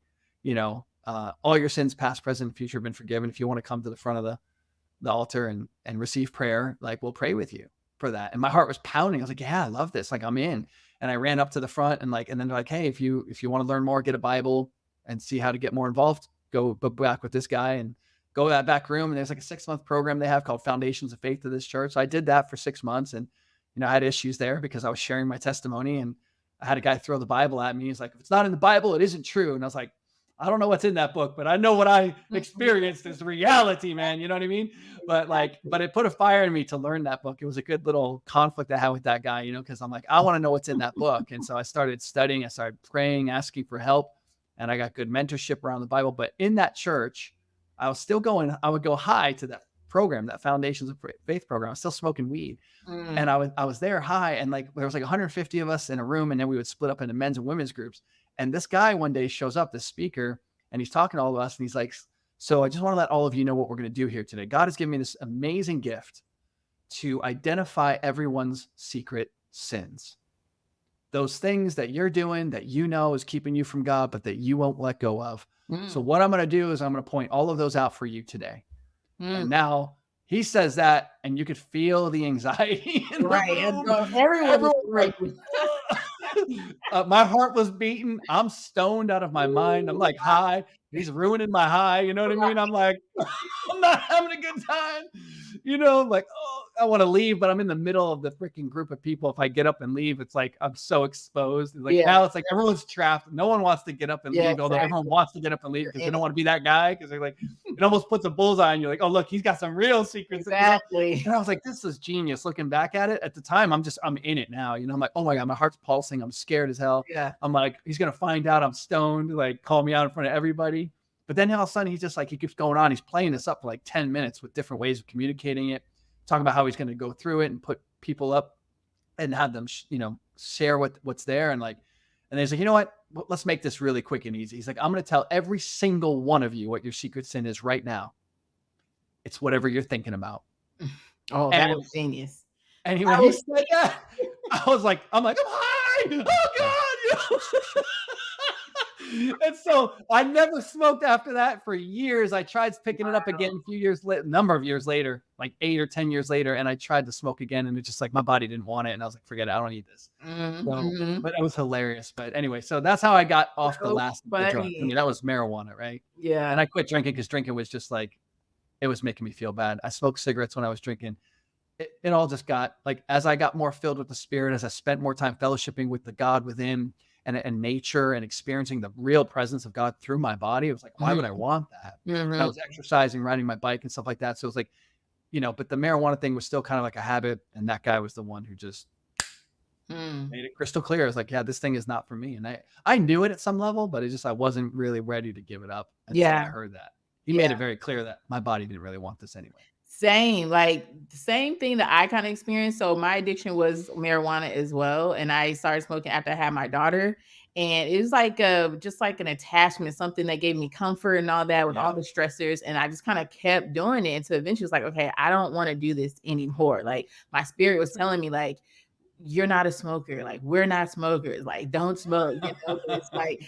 B: all your sins, past, present, and future, have been forgiven. If you want to come to the front of the altar and receive prayer, like, we'll pray with you for that. And my heart was pounding. I was like, yeah, I love this. Like, I'm in. And I ran up to the front and then they're like, hey, if you want to learn more, get a Bible and see how to get more involved, go back with this guy and go to that back room. And there's like a 6-month program they have called Foundations of Faith to this church. So I did that for 6 months, and, I had issues there because I was sharing my testimony, and I had a guy throw the Bible at me. He's like, if it's not in the Bible, it isn't true. And I was like, I don't know what's in that book, but I know what I experienced is reality, man. You know what I mean? But it put a fire in me to learn that book. It was a good little conflict I had with that guy, because I'm like, I want to know what's in that book. And so I started studying, I started praying, asking for help, and I got good mentorship around the Bible. But in that church, I would go high to that program, that Foundations of Faith program. I was still smoking weed. And I was there high, and like, there was like 150 of us in a room, and then we would split up into men's and women's groups. And this guy one day shows up, this speaker, and he's talking to all of us, and he's like, so I just want to let all of you know what we're going to do here today. God has given me this amazing gift to identify everyone's secret sins. Those things that you're doing that is keeping you from God, but that you won't let go of. So what I'm going to do is I'm going to point all of those out for you today. And now he says that, and you could feel the anxiety in the room. Everyone like, my heart was beating. I'm stoned out of my mind. I'm like high. He's ruining my high. You know what I mean? I'm like, I'm not having a good time. Like, oh, I want to leave, but I'm in the middle of the freaking group of people. If I get up and leave, it's like I'm so exposed. It's like now it's like everyone's trapped. No one wants to get up and leave, although everyone wants to get up and leave because they don't want to be that guy. Because they're like, it almost puts a bullseye on you. Like, oh, look, he's got some real secrets.
C: Exactly.
B: And I was like, this is genius. Looking back at it, at the time, I'm in it now. I'm like, oh my God, my heart's pulsing. I'm scared as hell.
C: Yeah.
B: I'm like, he's gonna find out I'm stoned. Like, call me out in front of everybody. But then all of a sudden, he's just like, he keeps going on. He's playing this up for like 10 minutes with different ways of communicating it, talking about how he's going to go through it and put people up and have them, share what's there. And he's like, you know what? Let's make this really quick and easy. He's like, I'm going to tell every single one of you what your secret sin is right now. It's whatever you're thinking about.
C: Oh, that was genius.
B: And when he said that, I'm like, I'm high. Oh God. And so I never smoked after that for years. I tried picking it up again number of years later, like 8 or 10 years later. And I tried to smoke again, and it's just like, my body didn't want it. And I was like, forget it. I don't need this. So, but it was hilarious. But anyway, so that's how I got off the last drug. I mean, that was marijuana, right?
C: Yeah.
B: And I quit drinking because drinking was just like, it was making me feel bad. I smoked cigarettes when I was drinking. It all just got like, as I got more filled with the Spirit, as I spent more time fellowshipping with the God within, and nature and experiencing the real presence of God through my body. It was like, why would I want that? And I
C: Mhm.
B: was exercising, riding my bike and stuff like that. So it was like, but the marijuana thing was still kind of like a habit. And that guy was the one who just
C: Mm.
B: made it crystal clear. I was like, yeah, this thing is not for me. And I knew it at some level, but I wasn't really ready to give it up until I
C: Yeah.
B: heard that. He made
C: Yeah.
B: it very clear that my body didn't really want this anyway.
C: Same, like the same thing that I kind of experienced. So my addiction was marijuana as well, and I started smoking after I had my daughter. And it was like just like an attachment, something that gave me comfort and all that with all
B: Yeah.
C: the stressors. And I just kind of kept doing it until eventually it's like, okay, I don't want to do this anymore. Like my spirit was telling me, like, you're not a smoker. Like, we're not smokers. Like, don't smoke, but it's like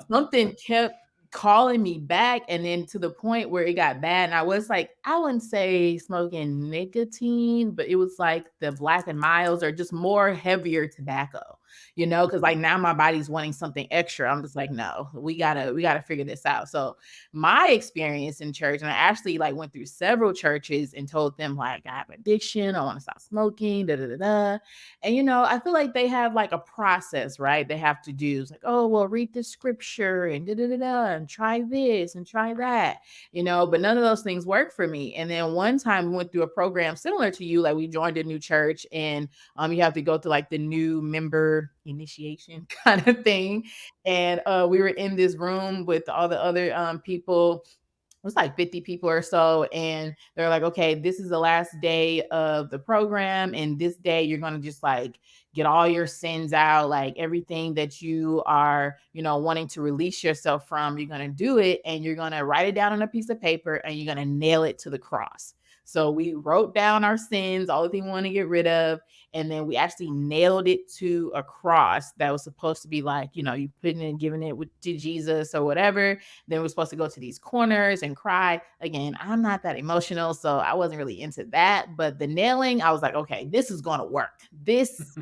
C: something kept calling me back. And then to the point where it got bad. And I was like, I wouldn't say smoking nicotine, but it was like the Black and Miles or just more heavier tobacco, because like now my body's wanting something extra. I'm just like, no, we gotta figure this out. So my experience in church, and I actually like went through several churches and told them like I have addiction, I want to stop smoking, da da da da. And I feel like they have like a process, right? They have to do. It's like, oh, well, read the scripture and da da da da, and try this and try that, but none of those things work for me. And then one time we went through a program similar to you, like we joined a new church, and you have to go through like the new member initiation kind of thing. And we were in this room with all the other people. It was like 50 people or so. And they're like, okay, this is the last day of the program. And this day you're going to just like get all your sins out, like everything that you are, wanting to release yourself from, you're going to do it. And you're going to write it down on a piece of paper and you're going to nail it to the cross. So we wrote down our sins, all the things we want to get rid of. And then we actually nailed it to a cross that was supposed to be like, you putting it and giving it to Jesus or whatever. Then we're supposed to go to these corners and cry. Again, I'm not that emotional, so I wasn't really into that. But the nailing, I was like, okay, this is going to work. This,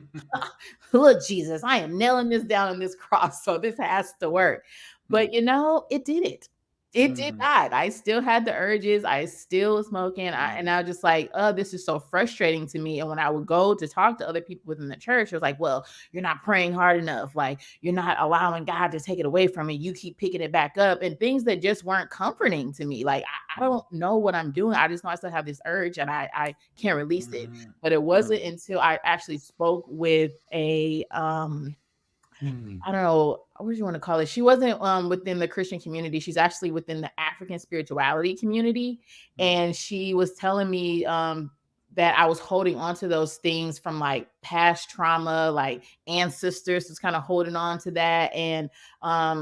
C: look, Jesus, I am nailing this down on this cross, so this has to work. But it did it. It did not. I still had the urges. I still was smoking. And I was just like, oh, this is so frustrating to me. And when I would go to talk to other people within the church, it was like, well, you're not praying hard enough. Like, you're not allowing God to take it away from you. You keep picking it back up, and things that just weren't comforting to me. Like, I don't know what I'm doing. I just know I still have this urge and I can't release it. But it wasn't until I actually spoke with a I don't know what do you want to call it. She wasn't within the Christian community. She's actually within the African spirituality community, and she was telling me that I was holding on to those things from like past trauma, like ancestors was kind of holding on to that. And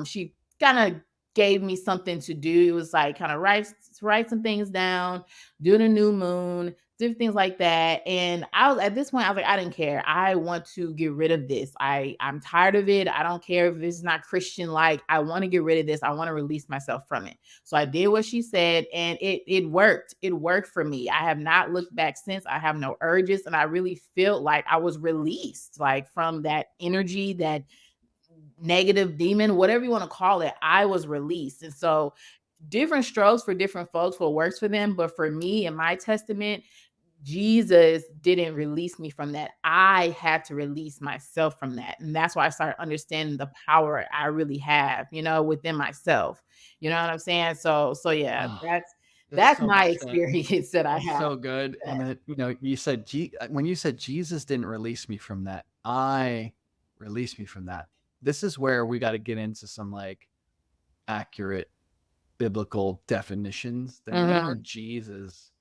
C: she kind of gave me something to do. It was like kind of write some things down, do the new moon, different things like that. And I was at this point, I was like, I didn't care. I want to get rid of this. I'm tired of it. I don't care if it's not Christian. Like, I want to get rid of this. I want to release myself from it. So I did what she said, and it worked. It worked for me. I have not looked back since. I have no urges, and I really feel like I was released, like from that energy, that negative demon, whatever you want to call it. I was released. And so different strokes for different folks, what works for them. But for me and my testament, Jesus didn't release me from that. I had to release myself from that. And that's why I started understanding the power I really have, within myself. You know what I'm saying? So yeah,
B: Oh, that's
C: that's
B: so
C: my
B: well said.
C: experience that I
B: That's
C: have.
B: so good. And that, you said, when you said Jesus didn't release me from that, I released me from that. This is where we got to get into some like accurate biblical definitions. The name
C: Mhm.
B: of Jesus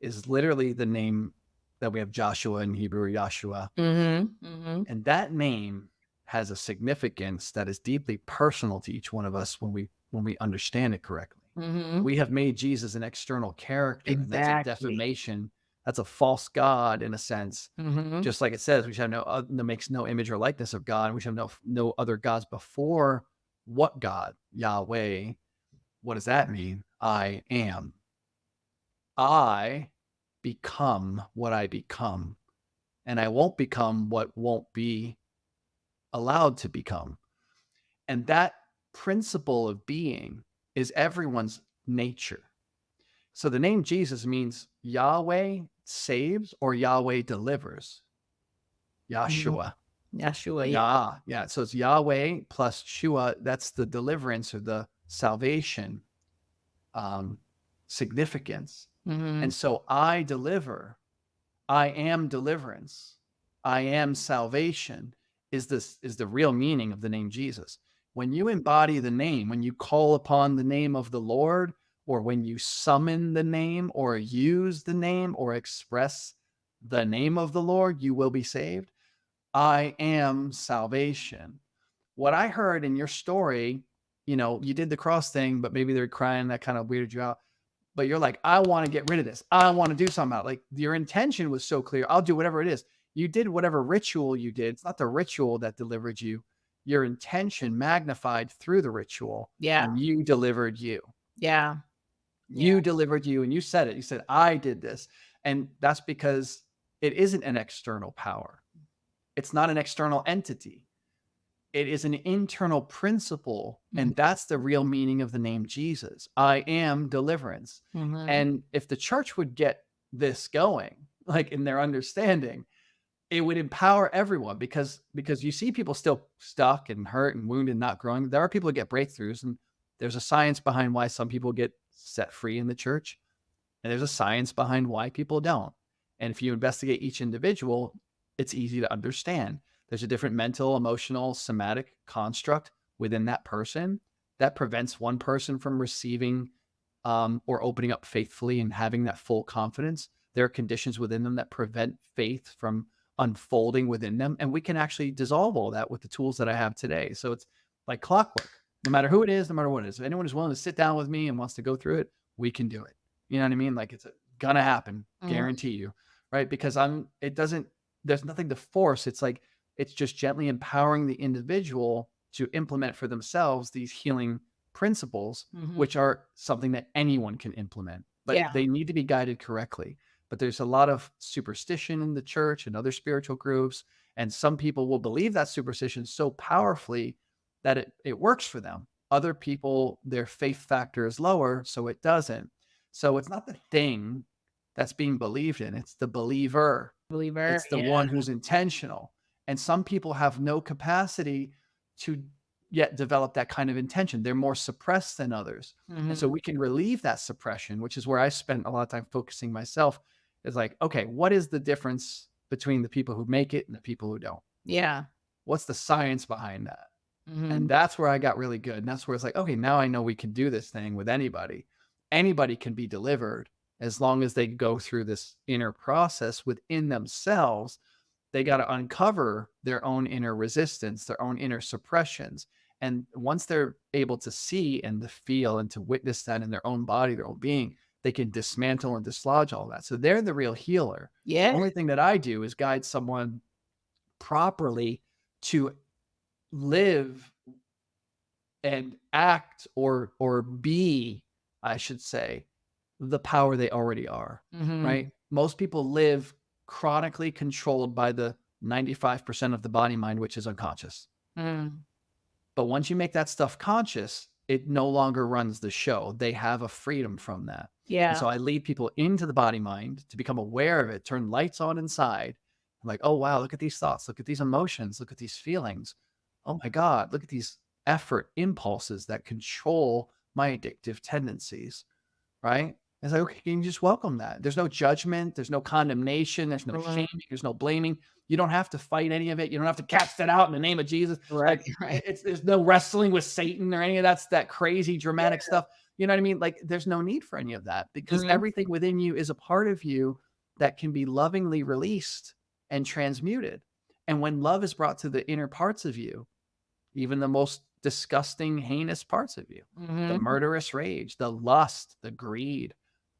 B: is literally the name that we have Joshua in Hebrew, Yahshua.
C: Mhm. Mhm.
B: And that name has a significance that is deeply personal to each one of us when we understand it correctly.
C: Mhm.
B: We have made Jesus an external character, and that's a
C: Exactly.
B: defamation. That's a false god in a sense.
C: Mhm.
B: Just like it says, we shall have makes no image or likeness of God, and we shall have no other gods before what God? Yahweh. What does that mean? I am. I become what I become, and I won't become what won't be allowed to become. And that principle of being is everyone's nature. So the name Jesus means Yahweh saves or Yahweh delivers.
C: Mhm.
B: Yahshua.
C: Yeshua, yeah.
B: Yah. Yeah. So it's Yahweh plus Shua. That's the deliverance or the salvation um, significance.
C: Mhm.
B: And so I deliver, I am deliverance, I am salvation is the real meaning of the name Jesus. When you embody the name, when you call upon the name of the Lord, or when you summon the name or use the name or express the name of the Lord, you will be saved. I am salvation. What I heard in your story, you did the cross thing, but maybe they're crying, that kind of weirded you out. But you're like, I want to get rid of this. I want to do something about it. Like your intention was so clear. I'll do whatever it is. You did whatever ritual you did. It's not the ritual that delivered you. Your intention magnified through the ritual,
C: Yeah.
B: and you delivered you.
C: Yeah.
B: You delivered you, and you said it. You said, I did this. And that's because it isn't an external power. It's not an external entity. It is an internal principle,
C: Mhm.
B: and that's the real meaning of the name Jesus. I am deliverance.
C: Mhm.
B: And if the church would get this going, like in their understanding, it would empower everyone because you see people still stuck and hurt and wounded, not growing. There are people who get breakthroughs, and there's a science behind why some people get set free in the church, and there's a science behind why people don't. And if you investigate each individual, it's easy to understand. There's a different mental, emotional, somatic construct within that person that prevents one person from receiving or opening up faithfully and having that full confidence. There are conditions within them that prevent faith from unfolding within them. And we can actually dissolve all that with the tools that I have today. So it's like clockwork. No matter who it is, no matter what it is, if anyone is willing to sit down with me and wants to go through it, we can do it. You know what I mean? Like it's gonna happen,
C: Mhm.
B: guarantee you, right? Because there's nothing to force. It's like, it's just gently empowering the individual to implement for themselves these healing principles,
C: Mhm.
B: which are something that anyone can implement, but
C: Yeah.
B: they need to be guided correctly. But there's a lot of superstition in the church and other spiritual groups. And some people will believe that superstition so powerfully that it works for them. Other people, their faith factor is lower, so it doesn't. So it's not the thing that's being believed in, it's the believer.
C: Believer.
B: It's the
C: Yeah.
B: one who's intentional. And some people have no capacity to yet develop that kind of intention. They're more suppressed than others. And so
C: Mhm.
B: we can relieve that suppression, which is where I spent a lot of time focusing myself. Is like, okay, what is the difference between the people who make it and the people who don't?
C: Yeah.
B: What's the science behind that? And
C: Mhm.
B: that's where I got really good. And that's where it's like, okay, now I know we can do this thing with anybody. Anybody can be delivered as long as they go through this inner process within themselves. They got to uncover their own inner resistance, their own inner suppressions. And once they're able to see and to feel and to witness that in their own body, their own being, they can dismantle and dislodge all that. So they're the real healer.
C: Yeah.
B: Only thing that I do is guide someone properly to live and act or be, I should say, the power they already are,
C: Mhm.
B: right? Most people live chronically controlled by the 95% of the body mind, which is unconscious.
C: Mm.
B: But once you make that stuff conscious, it no longer runs the show. They have a freedom from that. And
C: Yeah.
B: so I lead people into the body mind to become aware of it, turn lights on inside. I'm like, oh, wow, look at these thoughts. Look at these emotions. Look at these feelings. Oh my God, look at these effort impulses that control my addictive tendencies, right? It's like, okay, can you just welcome that? There's no judgment, there's no condemnation, there's no
C: Mhm.
B: shaming, there's no blaming. You don't have to fight any of it. You don't have to cast it out in the name of Jesus.
C: Right.
B: Like
C: Right.
B: there's no wrestling with Satan or any of that crazy dramatic stuff. You know what I mean? Like there's no need for any of that because
C: Mhm.
B: everything within you is a part of you that can be lovingly released and transmuted. And when love is brought to the inner parts of you, even the most disgusting, heinous parts of you, the
C: Mhm.
B: murderous rage, the lust, the greed.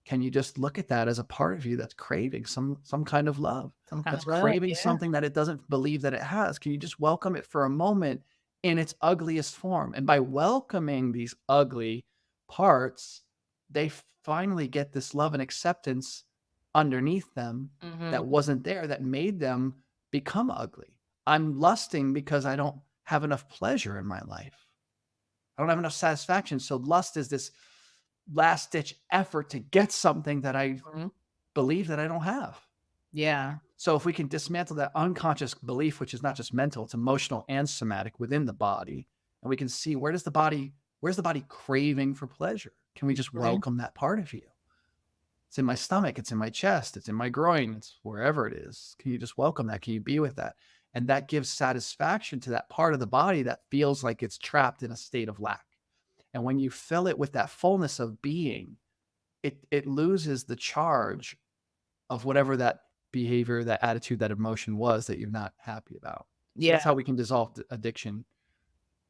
B: Can you just look at that as a part of you that's craving some kind of love,
C: Some kind
B: that's
C: of love.
B: craving
C: Yeah.
B: something that it doesn't believe that it has? Can you just welcome it for a moment in its ugliest form? And by welcoming these ugly parts, they finally get this love and acceptance underneath them
C: Mhm.
B: that wasn't there, that made them become ugly. I'm lusting because I don't have enough pleasure in my life. I don't have enough satisfaction. So lust is this last ditch effort to get something that I
C: Mhm.
B: believe that I don't have.
C: Yeah.
B: So if we can dismantle that unconscious belief, which is not just mental, it's emotional and somatic within the body, and we can see where's the body craving for pleasure? Can we just
C: Right.
B: welcome that part of you? It's in my stomach, it's in my chest, it's in my groin, it's wherever it is. Can you just welcome that? Can you be with that? And that gives satisfaction to that part of the body that feels like it's trapped in a state of lack. And when you fill it with that fullness of being, it loses the charge of whatever that behavior, that attitude, that emotion was that you're not happy about. So
C: Yeah.
B: that's how we can dissolve addiction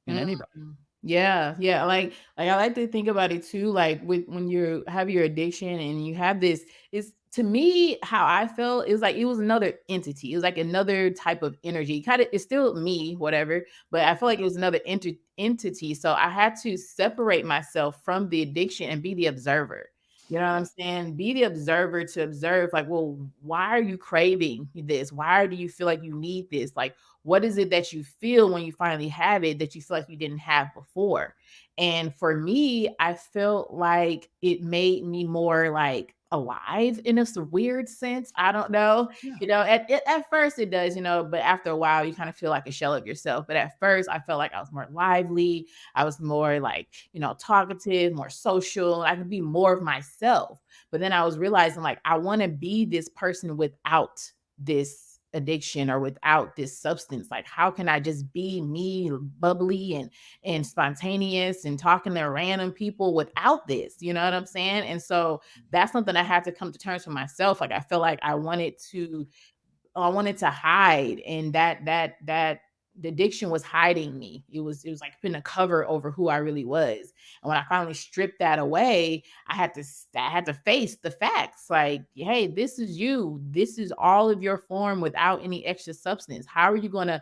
B: in anybody.
C: Mhm. Yeah, yeah. Like I like to think about it too. Like with when you have your addiction and you have this, it's to me how I felt is like it was another entity. It was like another type of energy. Kind of, it's still me, whatever. But I feel like it was another entity. So I had to separate myself from the addiction and be the observer. You know what I'm
B: Yeah.
C: saying? Be the observer to observe, like, well, why are you craving this? Why do you feel like you need this? Like, what is it that you feel when you finally have it that you feel like you didn't have before? And for me, I felt like it made me more like alive in a weird sense. I don't know.
B: Yeah.
C: At first it does, but after a while you kind of feel like a shell of yourself. But at first I felt like I was more lively. I was more like, talkative, more social. I could be more of myself. But then I was realizing like I want to be this person without this addiction or without this substance. Like, how can I just be me, bubbly and spontaneous and talking to random people without this? You know what I'm saying? And so that's something I had to come to terms with myself. Like, I feel like I wanted to hide, and that the addiction was hiding me. It was like putting a cover over who I really was. And when I finally stripped that away, I had to face the facts. Like, hey, this is you. This is all of your form without any extra substance. How are you going to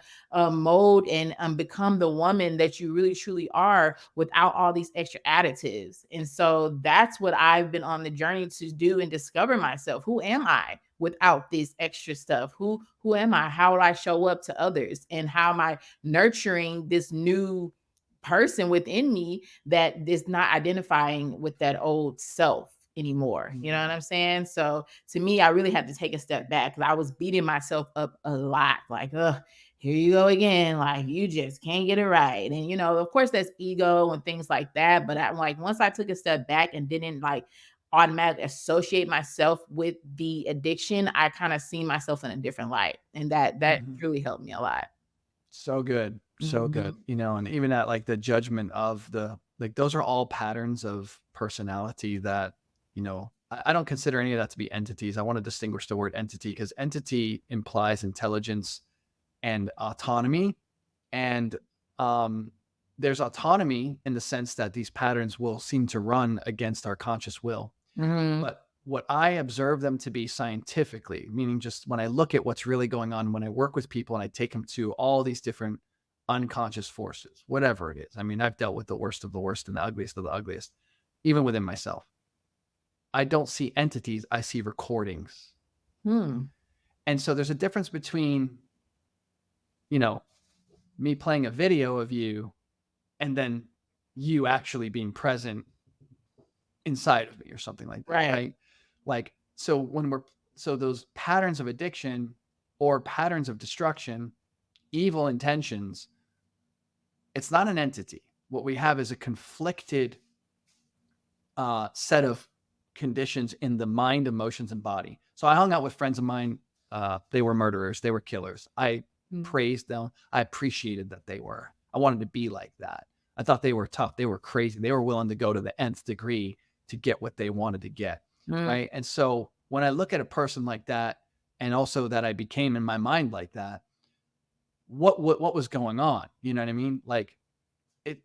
C: mold and become the woman that you really truly are without all these extra additives? And so that's what I've been on the journey to do and discover myself. Who am I without this extra stuff? Who am I? How would I show up to others? And how am I nurturing this new person within me that is not identifying with that old self anymore? You know what I'm saying? So to me, I really had to take a step back because I was beating myself up a lot. Like, here you go again. Like, you just can't get it right. And of course, that's ego and things like that. But I'm like, once I took a step back and didn't like automatically associate myself with the addiction, I kind of see myself in a different light. And that really helped me a lot.
B: So good. So good.
C: Mhm.
B: And even at like the judgment of those are all patterns of personality that, I don't consider any of that to be entities. I want to distinguish the word entity because entity implies intelligence and autonomy. And there's autonomy in the sense that these patterns will seem to run against our conscious will.
C: Mhm.
B: But what I observe them to be scientifically, meaning just when I look at what's really going on, when I work with people and I take them to all these different unconscious forces, whatever it is. I mean, I've dealt with the worst of the worst and the ugliest of the ugliest, even within myself. I don't see entities, I see recordings.
C: Hmm.
B: And so there's a difference between, me playing a video of you and then you actually being present inside of me or something like that,
C: Right.
B: right? Like, so those patterns of addiction or patterns of destruction, evil intentions, it's not an entity. What we have is a conflicted set of conditions in the mind, emotions, and body. So I hung out with friends of mine. They were murderers. They were killers. I
C: Mm.
B: praised them. I appreciated that they were. I wanted to be like that. I thought they were tough. They were crazy. They were willing to go to the nth degree to get what they wanted to get.
C: Mm.
B: Right. And so when I look at a person like that, and also that I became in my mind like that, what was going on? You know what I mean? Like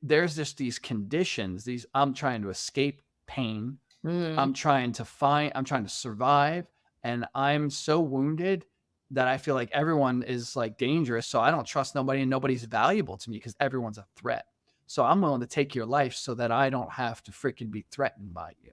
B: there's just these conditions, I'm trying to escape pain.
C: Mm.
B: I'm trying to survive. And I'm so wounded that I feel like everyone is like dangerous. So I don't trust nobody and nobody's valuable to me because everyone's a threat. So I'm willing to take your life so that I don't have to freaking be threatened by you.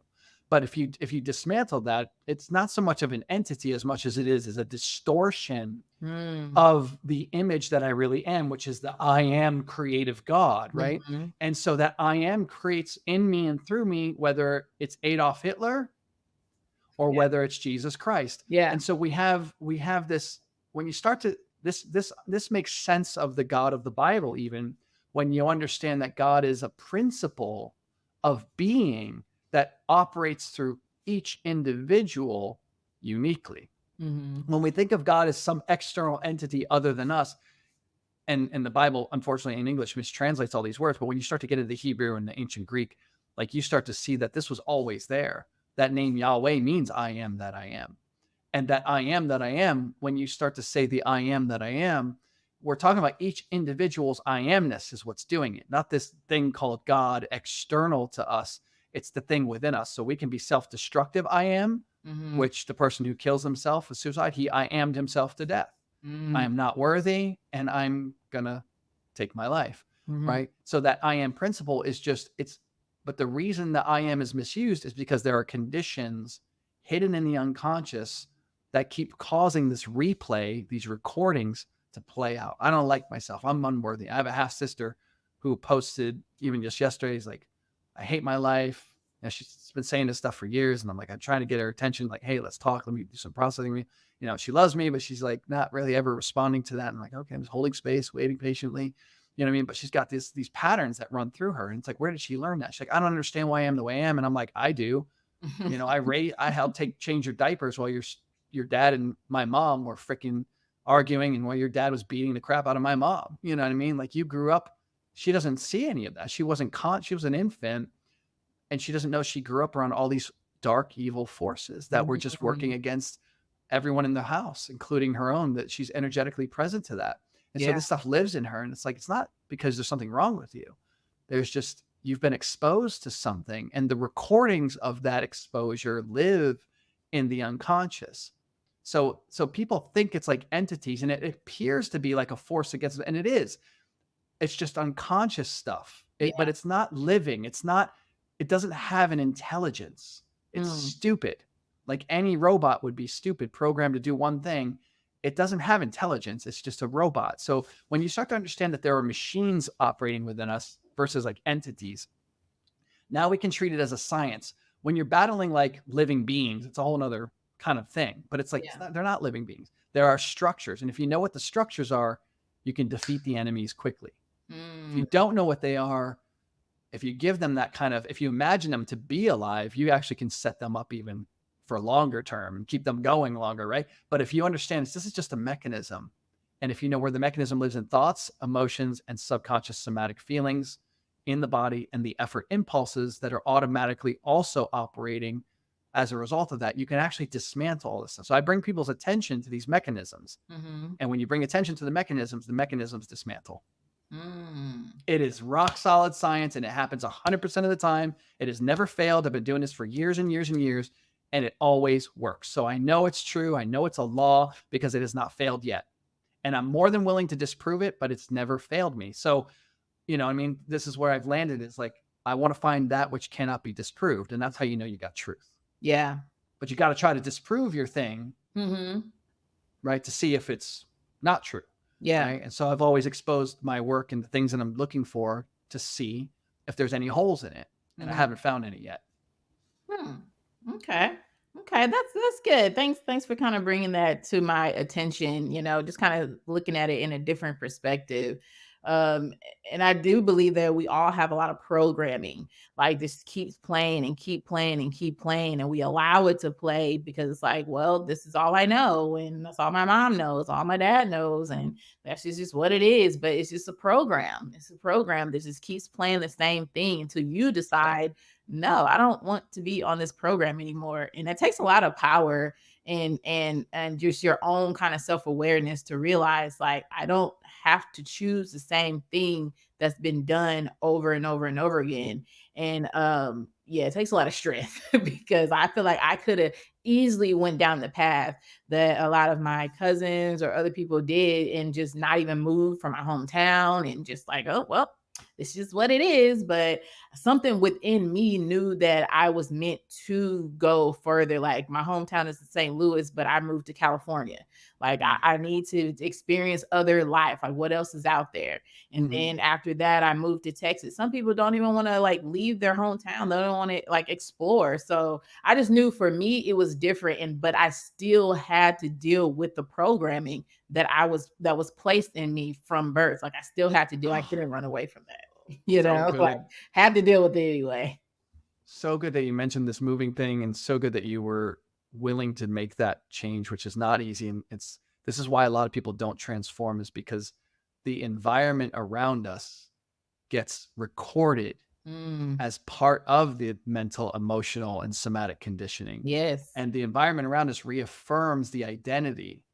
B: But if you dismantle that, it's not so much of an entity as much as it is a distortion
C: Mm.
B: of the image that I really am, which is the I am creative God, right?
C: Mhm.
B: And so that I am creates in me and through me, whether it's Adolf Hitler or
C: Yeah.
B: whether it's Jesus Christ.
C: Yeah.
B: And so we have this, when you start to this makes sense of the God of the Bible, even when you understand that God is a principle of being that operates through each individual uniquely.
C: Mm-hmm.
B: When we think of God as some external entity other than us, and the Bible, unfortunately, in English mistranslates all these words, but when you start to get into the Hebrew and the ancient Greek, like you start to see that this was always there. That name Yahweh means I am that I am. And that I am that I am, when you start to say the I am that I am, we're talking about each individual's I amness is what's doing it, not this thing called God external to us. It's the thing within us. So we can be self-destructive I am,
C: Mm-hmm.
B: which the person who kills himself with suicide, he I am'd himself to death. I am not worthy and I'm gonna take my life.
C: Mm-hmm.
B: Right. So that I am principle is just, but the reason that I am is misused is because there are conditions hidden in the unconscious that keep causing this replay, these recordings to play out. I don't like myself. I'm unworthy. I have a half sister who posted even just yesterday. He's like, I hate my life. And she's been saying this stuff for years. And I'm like, I'm trying to get her attention. Like, hey, let's talk. Let me do some processing. She loves me, but she's like not really ever responding to that. And I'm like, okay, I'm just holding space, waiting patiently. You know what I mean? But she's got these patterns that run through her. And it's like, where did she learn that? She's like, I don't understand why I am the way I am. And I'm like, I do. I helped change your diapers while your dad and my mom were freaking arguing, and while your dad was beating the crap out of my mom. You know what I mean? Like, you grew up, she doesn't see any of that. She wasn't she was an infant, and she doesn't know she grew up around all these dark, evil forces that were just working against everyone in the house, including her own, that she's energetically present to that. And so
C: Yeah.
B: this stuff lives in her. And it's like, it's not because there's something wrong with you. There's just, you've been exposed to something, and the recordings of that exposure live in the unconscious. So people think it's like entities, and it appears to be like a force against it. And it is. It's just unconscious stuff. But it's not living. It doesn't have an intelligence. It's stupid. Like any robot would be stupid, programmed to do one thing. It doesn't have intelligence. It's just a robot. So when you start to understand that there are machines operating within us versus like entities, now we can treat it as a science. When you're battling like living beings, it's a whole other kind of thing. But it's like, they're not living beings. There are structures. And if you know what the structures are, you can defeat the enemies quickly. If you don't know what they are, if you give them that kind of, if you imagine them to be alive, you actually can set them up even for longer term and keep them going longer, right? But if you understand this is just a mechanism, and if you know where the mechanism lives in thoughts, emotions, and subconscious somatic feelings in the body, and the effort impulses that are automatically also operating as a result of that, you can actually dismantle all this stuff. So I bring people's attention to these mechanisms. And when you bring attention to the mechanisms dismantle. It is rock solid science, and it happens 100% of the time. It has never failed. I've been doing this for years and years and years, and it always works. So I know it's true. I know it's a law because it has not failed yet. And I'm more than willing to disprove it, but it's never failed me. So, I mean, this is where I've landed. It's like, I want to find that which cannot be disproved. And that's how you know you got truth.
C: Yeah.
B: But you got to try to disprove your thing, right? To see if it's not true.
C: Yeah.
B: Right? And so I've always exposed my work and the things that I'm looking for to see if there's any holes in it. And I haven't found any yet.
C: Okay. That's good. Thanks for kind of bringing that to my attention, just kind of looking at it in a different perspective. And I do believe that we all have a lot of programming, like this keeps playing and keep playing and keep playing, and we allow it to play because it's like, well, this is all I know, and that's all my mom knows, all my dad knows, and that's just what it is. But it's just a program. It's a program that just keeps playing the same thing until you decide, no, I don't want to be on this program anymore. And it takes a lot of power and just your own kind of self-awareness to realize, like, I don't have to choose the same thing that's been done over and over and over again. And it takes a lot of strength because I feel like I could have easily went down the path that a lot of my cousins or other people did and just not even moved from my hometown and just like, oh well, this is just what it is. But something within me knew that I was meant to go further. Like, my hometown is in St. Louis, but I moved to California. Like I need to experience other life. Like what else is out there? And then after that, I moved to Texas. Some people don't even want to like leave their hometown. They don't want to like explore. So I just knew for me it was different. But I still had to deal with the programming that was placed in me from birth. Like I still had to deal. I couldn't run away from that.
B: So
C: Like
B: good.
C: had to deal with it anyway.
B: So good that you mentioned this moving thing, and so good that you were willing to make that change, which is not easy. And this is why a lot of people don't transform, is because the environment around us gets recorded as part of the mental, emotional, and somatic conditioning.
C: Yes.
B: And the environment around us reaffirms the identity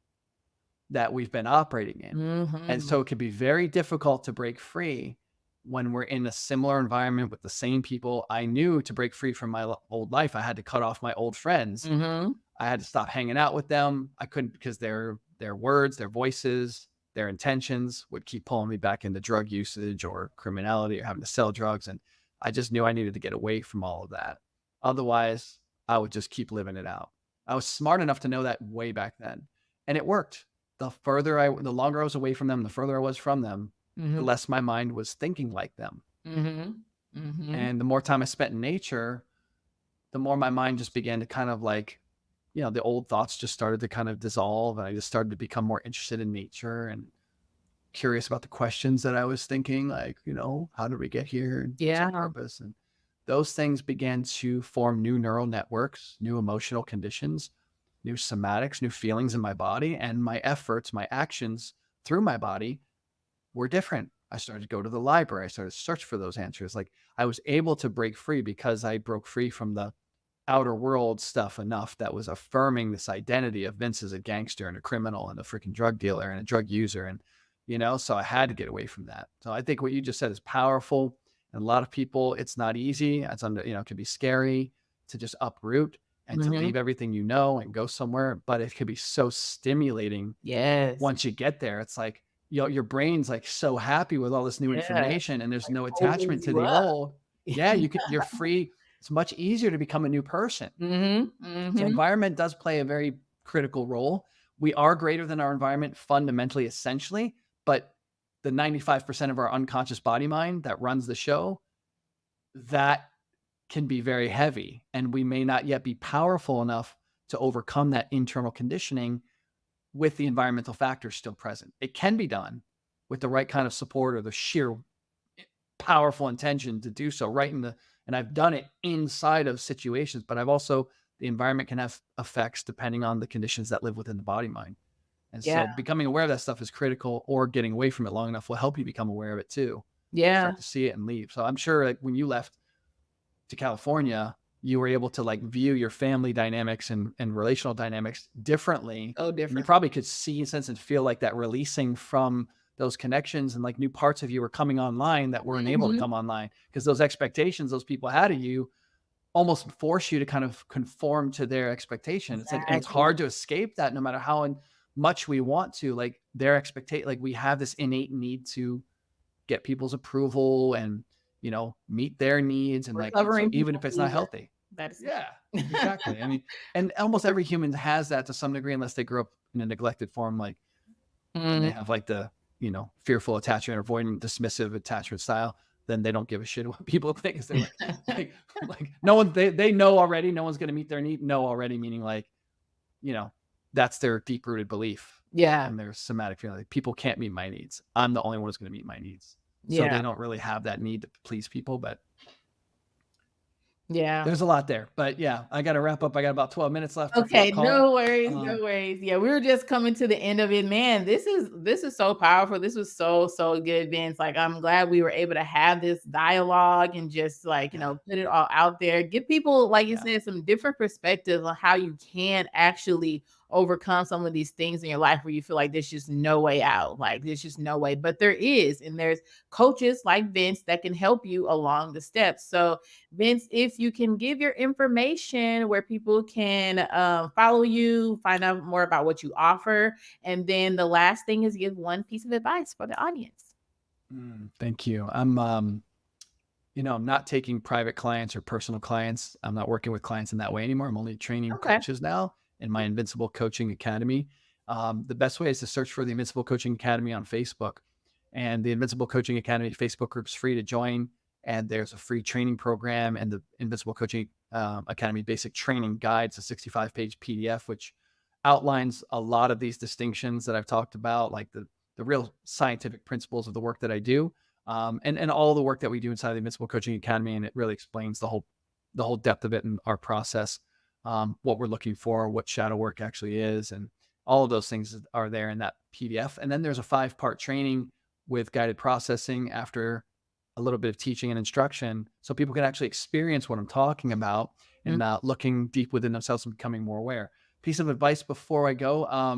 B: that we've been operating in. And so it can be very difficult to break free when we're in a similar environment with the same people. I knew to break free from my old life, I had to cut off my old friends. I had to stop hanging out with them. I couldn't, because their words, their voices, their intentions would keep pulling me back into drug usage or criminality or having to sell drugs. And I just knew I needed to get away from all of that. Otherwise, I would just keep living it out. I was smart enough to know that way back then. And it worked. The longer I was away from them, the further I was from them, the less my mind was thinking like them. And the more time I spent in nature, the more my mind just began to kind of like, the old thoughts just started to kind of dissolve. And I just started to become more interested in nature and curious about the questions that I was thinking, like, how did we get here? What's our purpose? And those things began to form new neural networks, new emotional conditions, new somatics, new feelings in my body. And my efforts, my actions through my body were different. I started to go to the library. I started to search for those answers. Like I was able to break free because I broke free from the outer world stuff enough that was affirming this identity of Vince as a gangster and a criminal and a freaking drug dealer and a drug user. And, so I had to get away from that. So I think what you just said is powerful. And a lot of people, it's not easy. It's it can be scary to just uproot and to leave everything and go somewhere, but it could be so stimulating.
C: Yes.
B: Once you get there, it's like, your brain's like so happy with all this new information, and there's no attachment to the old. Yeah, you're free. It's much easier to become a new person. So environment does play a very critical role. We are greater than our environment fundamentally, essentially, but the 95% of our unconscious body mind that runs the show, that can be very heavy, and we may not yet be powerful enough to overcome that internal conditioning with the environmental factors still present. It can be done with the right kind of support or the sheer powerful intention to do so and I've done it inside of situations, but the environment can have effects depending on the conditions that live within the body mind. And so becoming aware of that stuff is critical, or getting away from it long enough will help you become aware of it too. Start to see it and leave. So I'm sure like when you left to California, you were able to like view your family dynamics and relational dynamics differently.
C: Oh, different.
B: And you probably could see, sense, and feel like that releasing from those connections, and like new parts of you were coming online that weren't able to come online because those expectations those people had of you almost force you to kind of conform to their expectation. Exactly. It's like, and it's hard to escape that no matter how much we want to, like their expectation, like we have this innate need to get people's approval and, meet their needs. And like, so even if it's not healthy. Exactly. I mean, and almost every human has that to some degree, unless they grew up in a neglected form, like they have like the, fearful attachment, avoidant, dismissive attachment style. Then they don't give a shit what people think. They're like no one, they know already, no one's going to meet their need. No already, meaning like, that's their deep rooted belief.
C: Yeah.
B: And their somatic feeling, like people can't meet my needs. I'm the only one who's going to meet my needs. So they don't really have that need to please people, but there's a lot there. But I got to wrap up. I got about 12 minutes left.
C: Okay, no worries, no worries. Yeah, we were just coming to the end of it. Man, this is so powerful. This was so good, Vince. Like, I'm glad we were able to have this dialogue and just like, put it all out there. Give people, like you said, some different perspectives on how you can actually overcome some of these things in your life where you feel like there's just no way out. Like there's just no way, but there is. And there's coaches like Vince that can help you along the steps. So Vince, if you can give your information where people can follow you, find out more about what you offer. And then the last thing is give one piece of advice for the audience.
B: Thank you. I'm, I'm not taking private clients or personal clients. I'm not working with clients in that way anymore. I'm only training coaches now in my Invincible Coaching Academy. The best way is to search for the Invincible Coaching Academy on Facebook. And the Invincible Coaching Academy Facebook group is free to join. And there's a free training program, and the Invincible Coaching Academy Basic Training Guide. It's a 65-page PDF, which outlines a lot of these distinctions that I've talked about, like the real scientific principles of the work that I do, and all the work that we do inside the Invincible Coaching Academy. And it really explains the whole depth of it and our process, what we're looking for, what shadow work actually is, and all of those things are there in that PDF. And then there's a 5-part training with guided processing after a little bit of teaching and instruction, so people can actually experience what I'm talking about and looking deep within themselves and becoming more aware. Piece of advice before I go, I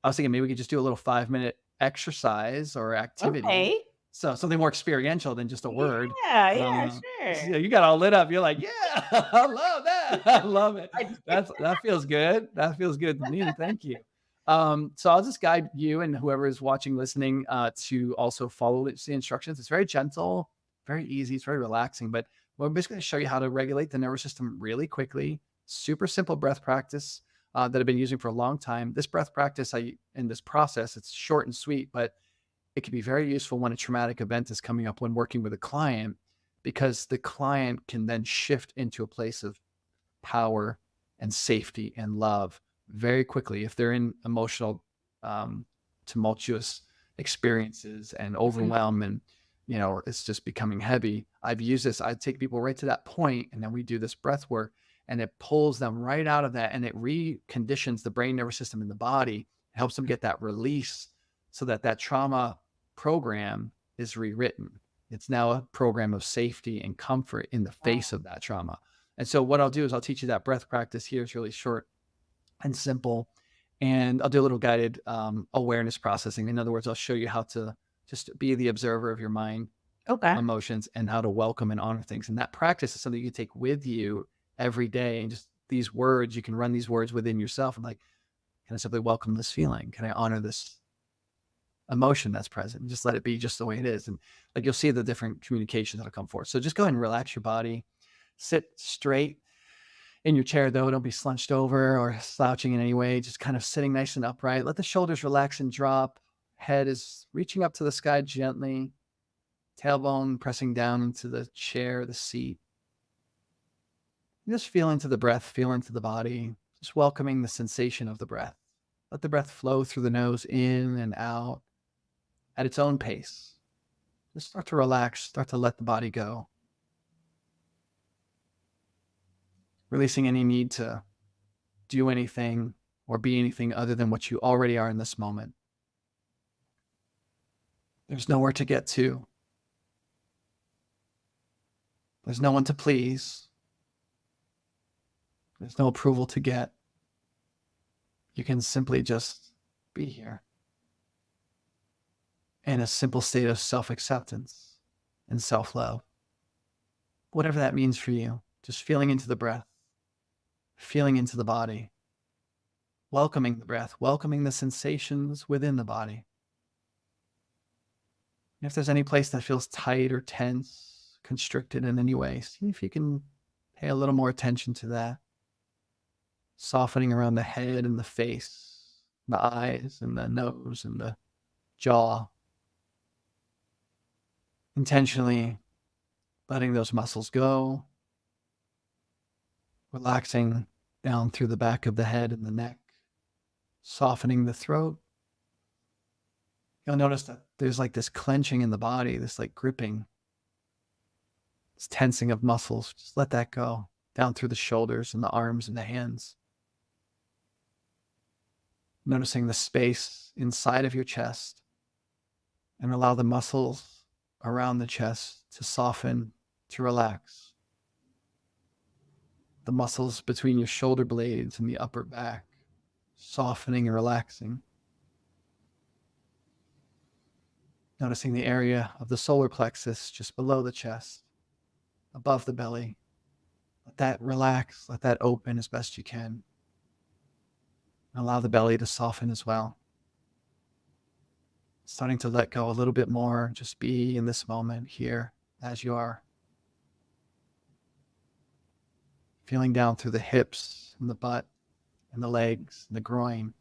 B: was thinking maybe we could just do a little 5-minute exercise or activity.
C: Okay.
B: So something more experiential than just a word.
C: Yeah,
B: So
C: sure.
B: you got all lit up. You're like, yeah, I love that. I love it. That feels good. That feels good to me. Thank you. So I'll just guide you and whoever is watching, listening, to also follow the instructions. It's very gentle, very easy. It's very relaxing, but we're basically going to show you how to regulate the nervous system really quickly. Super simple breath practice that I've been using for a long time. This breath practice, in this process, it's short and sweet, but it can be very useful when a traumatic event is coming up when working with a client, because the client can then shift into a place of power and safety and love very quickly if they're in emotional, tumultuous experiences and overwhelm, and it's just becoming heavy. I've used this. I take people right to that point, and then we do this breath work, and it pulls them right out of that, and it reconditions the brain nervous system in the body, helps them get that release, so that trauma program is rewritten. It's now a program of safety and comfort in the face of that trauma. And so what I'll do is I'll teach you that breath practice here. It's really short and simple. And I'll do a little guided awareness processing. In other words, I'll show you how to just be the observer of your mind,
C: Okay.
B: emotions, and how to welcome and honor things. And that practice is something you can take with you every day. And just these words, you can run these words within yourself. And like, can I simply welcome this feeling? Can I honor this emotion that's present? And just let it be just the way it is. And like, you'll see the different communications that'll come forth. So just go ahead and relax your body. Sit straight in your chair, though. Don't be slunched over or slouching in any way. Just kind of sitting nice and upright. Let the shoulders relax and drop. Head is reaching up to the sky gently. Tailbone pressing down into the chair, the seat. Just feel into the breath, feel into the body. Just welcoming the sensation of the breath. Let the breath flow through the nose, in and out at its own pace. Just start to relax, start to let the body go. Releasing any need to do anything or be anything other than what you already are in this moment. There's nowhere to get to. There's no one to please. There's no approval to get. You can simply just be here in a simple state of self-acceptance and self-love. Whatever that means for you, just feeling into the breath, feeling into the body, welcoming the breath, welcoming the sensations within the body. And if there's any place that feels tight or tense, constricted in any way, see if you can pay a little more attention to that. Softening around the head and the face, the eyes and the nose and the jaw. Intentionally letting those muscles go. Relaxing down through the back of the head and the neck. Softening the throat. You'll notice that there's like this clenching in the body, this like gripping, this tensing of muscles. Just let that go down through the shoulders and the arms and the hands. Noticing the space inside of your chest, and allow the muscles around the chest to soften, to relax. The muscles between your shoulder blades and the upper back, softening and relaxing. Noticing the area of the solar plexus just below the chest, above the belly. Let that relax, let that open as best you can. Allow the belly to soften as well. Starting to let go a little bit more, just be in this moment here as you are. Feeling down through the hips and the butt and the legs and the groin.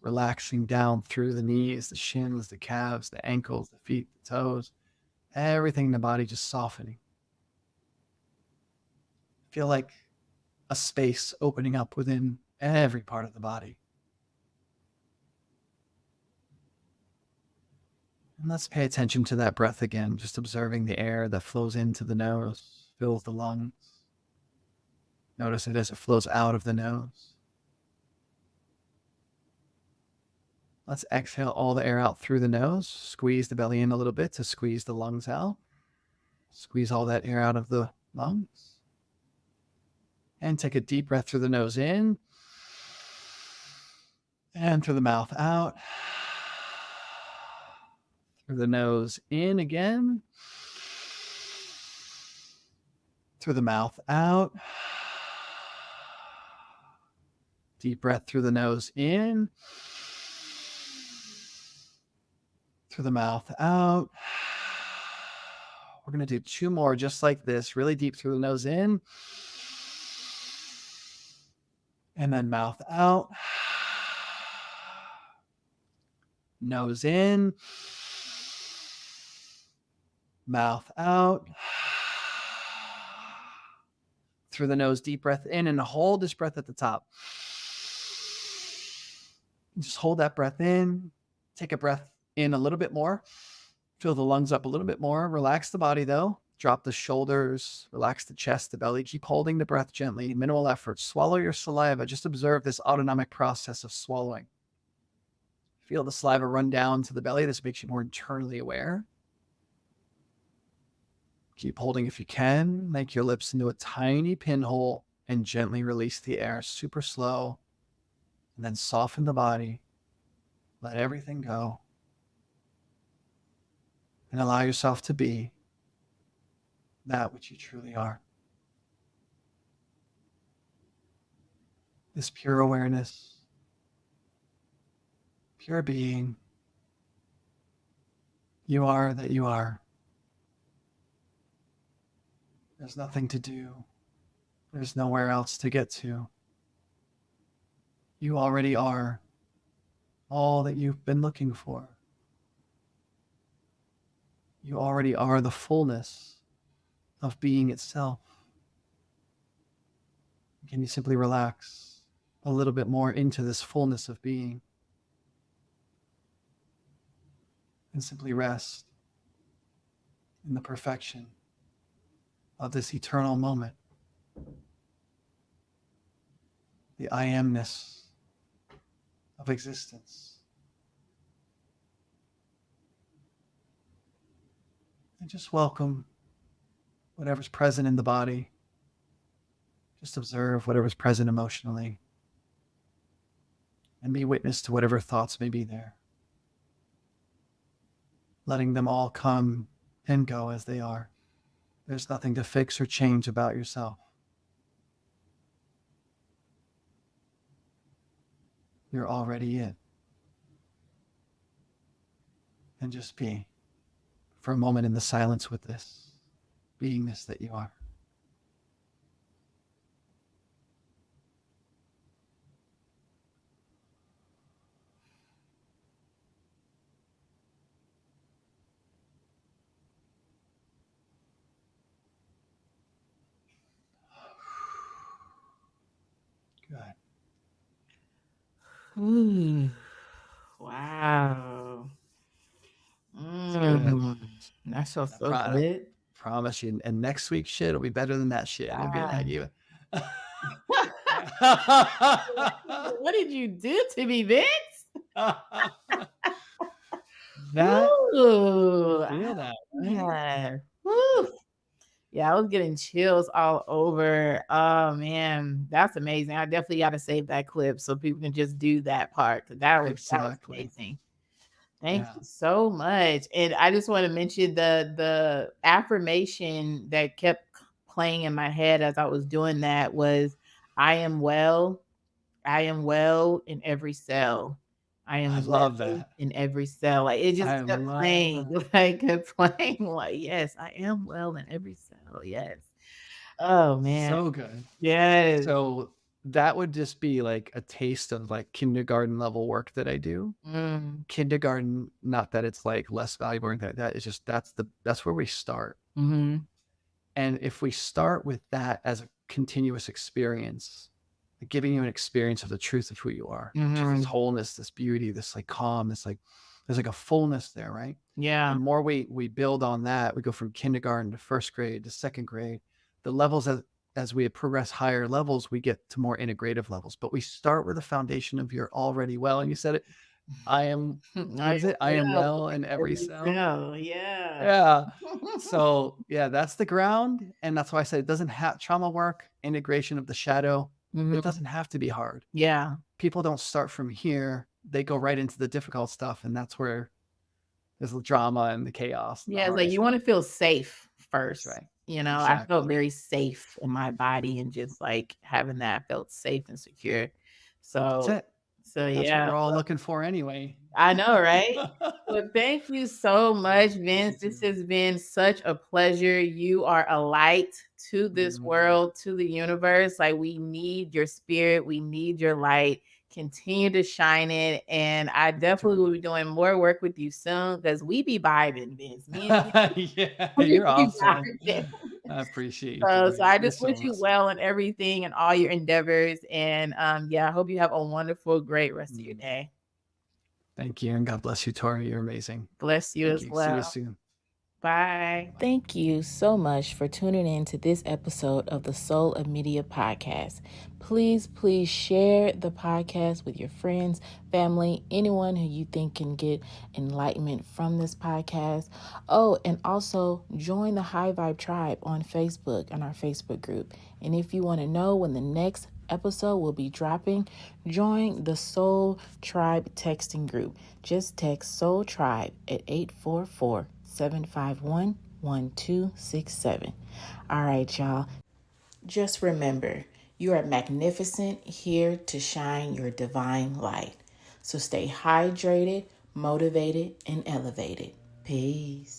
B: relaxing down through the knees, the shins, the calves, the ankles, the feet, the toes, everything in the body just softening. Feel like a space opening up within every part of the body. And let's pay attention to that breath again, just observing the air that flows into the nose, fills the lungs. Notice it as it flows out of the nose. Let's exhale all the air out through the nose. Squeeze the belly in a little bit to squeeze the lungs out. Squeeze all that air out of the lungs. And take a deep breath through the nose in. And through the mouth out. Through the nose in again. Through the mouth out. Deep breath through the nose in. Through the mouth out. We're going to do 2 more just like this, really deep through the nose in. And then mouth out. Nose in. Mouth out. Through the nose, deep breath in, and hold this breath at the top. Just hold that breath in. Take a breath in a little bit more. Fill the lungs up a little bit more. Relax the body though. Drop the shoulders, relax the chest, the belly. Keep holding the breath gently, minimal effort. Swallow your saliva. Just observe this autonomic process of swallowing. Feel the saliva run down to the belly. This makes you more internally aware. Keep holding if you can. Make your lips into a tiny pinhole and gently release the air, super slow. And then soften the body. Let everything go. And allow yourself to be that which you truly are. This pure awareness, pure being. You are that you are. There's nothing to do. There's nowhere else to get to. You already are all that you've been looking for. You already are the fullness of being itself. Can you simply relax a little bit more into this fullness of being? And simply rest in the perfection of this eternal moment. The I amness of existence. And just welcome whatever's present in the body. Just observe whatever's present emotionally. And be witness to whatever thoughts may be there. Letting them all come and go as they are. There's nothing to fix or change about yourself. You're already it. And just be for a moment in the silence with this beingness that you are. Good.
C: Wow.
B: Good.
C: That felt so
B: Pro-
C: good.
B: Promise you. And next week's shit will be better than that shit. It'll be like you.
C: What did you do to me, Vince?
B: That
C: Ooh,
B: feel that, right?
C: yeah. Woo. Yeah, I was getting chills all over. Oh man, that's amazing. I definitely got to save that clip so people can just do that part. 'Cause that was
B: Exactly.
C: amazing. Thank
B: Yeah.
C: you so much. And I just want to mention the affirmation that kept playing in my head as I was doing that was I am well. I am well in every cell. I
B: I
C: am
B: love
C: well
B: that.
C: in every cell. Like it just
B: I
C: kept
B: love
C: playing,
B: that.
C: like kept playing. Like, yes, I am well in every cell. Yes. Oh man.
B: So good.
C: Yes.
B: So that would just be like a taste of like kindergarten level work that I do. Kindergarten, not that it's like less valuable or anything like that. It's just that's where we start.
C: Mm-hmm.
B: And if we start with that as a continuous experience, like giving you an experience of the truth of who you are, just this
C: Mm-hmm.
B: wholeness, this beauty, this like calm, this like there's like a fullness there, right?
C: Yeah.
B: The more we build on that, we go from kindergarten to first grade to second grade. The levels as we progress higher levels, we get to more integrative levels. But we start with the foundation of you're already well. And you said it, I am,
C: I
B: what is it? I am
C: will.
B: well in every cell.
C: Yeah.
B: Yeah. So yeah, that's the ground. And that's why I said it doesn't have trauma work, integration of the shadow. It
C: Mhm.
B: doesn't have to be hard.
C: Yeah.
B: People don't start from here. They go right into the difficult stuff. And that's where there's the drama and the chaos and the
C: Yeah, it's
B: hard
C: like you
B: stuff.
C: wanna feel safe
B: That's
C: first,
B: right.
C: I felt
B: Exactly.
C: very safe in my body and just, like, having that, I felt safe and secure.
B: That's
C: So
B: it. That's what
C: yeah.
B: we're all looking for anyway.
C: I know, right? Well, thank you so much,
B: Thank you
C: Vince. This
B: too.
C: has been such a pleasure. You are a light to this
B: Mm,
C: world, to the universe. Like, we need your spirit, we need your light. Continue to shine it. And I
B: thank you,
C: definitely will
B: Tori.
C: be doing more work with you soon because we be vibing, Vince. Me and you,
B: Yeah,
C: we
B: you're
C: be
B: awesome.
C: vibing.
B: I appreciate you,
C: So
B: Tori.
C: I
B: You're
C: just
B: so
C: wish you
B: awesome.
C: well in everything and all your endeavors. And yeah, I hope you have a wonderful, great rest of your
B: Mm,
C: day.
B: thank you, and God bless you, Tori. You're amazing.
C: Bless you
B: Thank
C: as
B: you. See you
C: well.
B: soon.
C: Bye.
B: Bye.
A: Thank you so much for tuning in to this episode of the Soul of Media podcast. Please share the podcast with your friends, family, anyone who you think can get enlightenment from this podcast. Oh, and also join the High Vibe Tribe on Facebook and our Facebook group. And if you want to know when the next episode will be dropping, join the Soul Tribe texting group. Just text Soul Tribe at 844-751-1267. All right, y'all. Just remember, you are magnificent, here to shine your divine light. So stay hydrated, motivated, and elevated. Peace.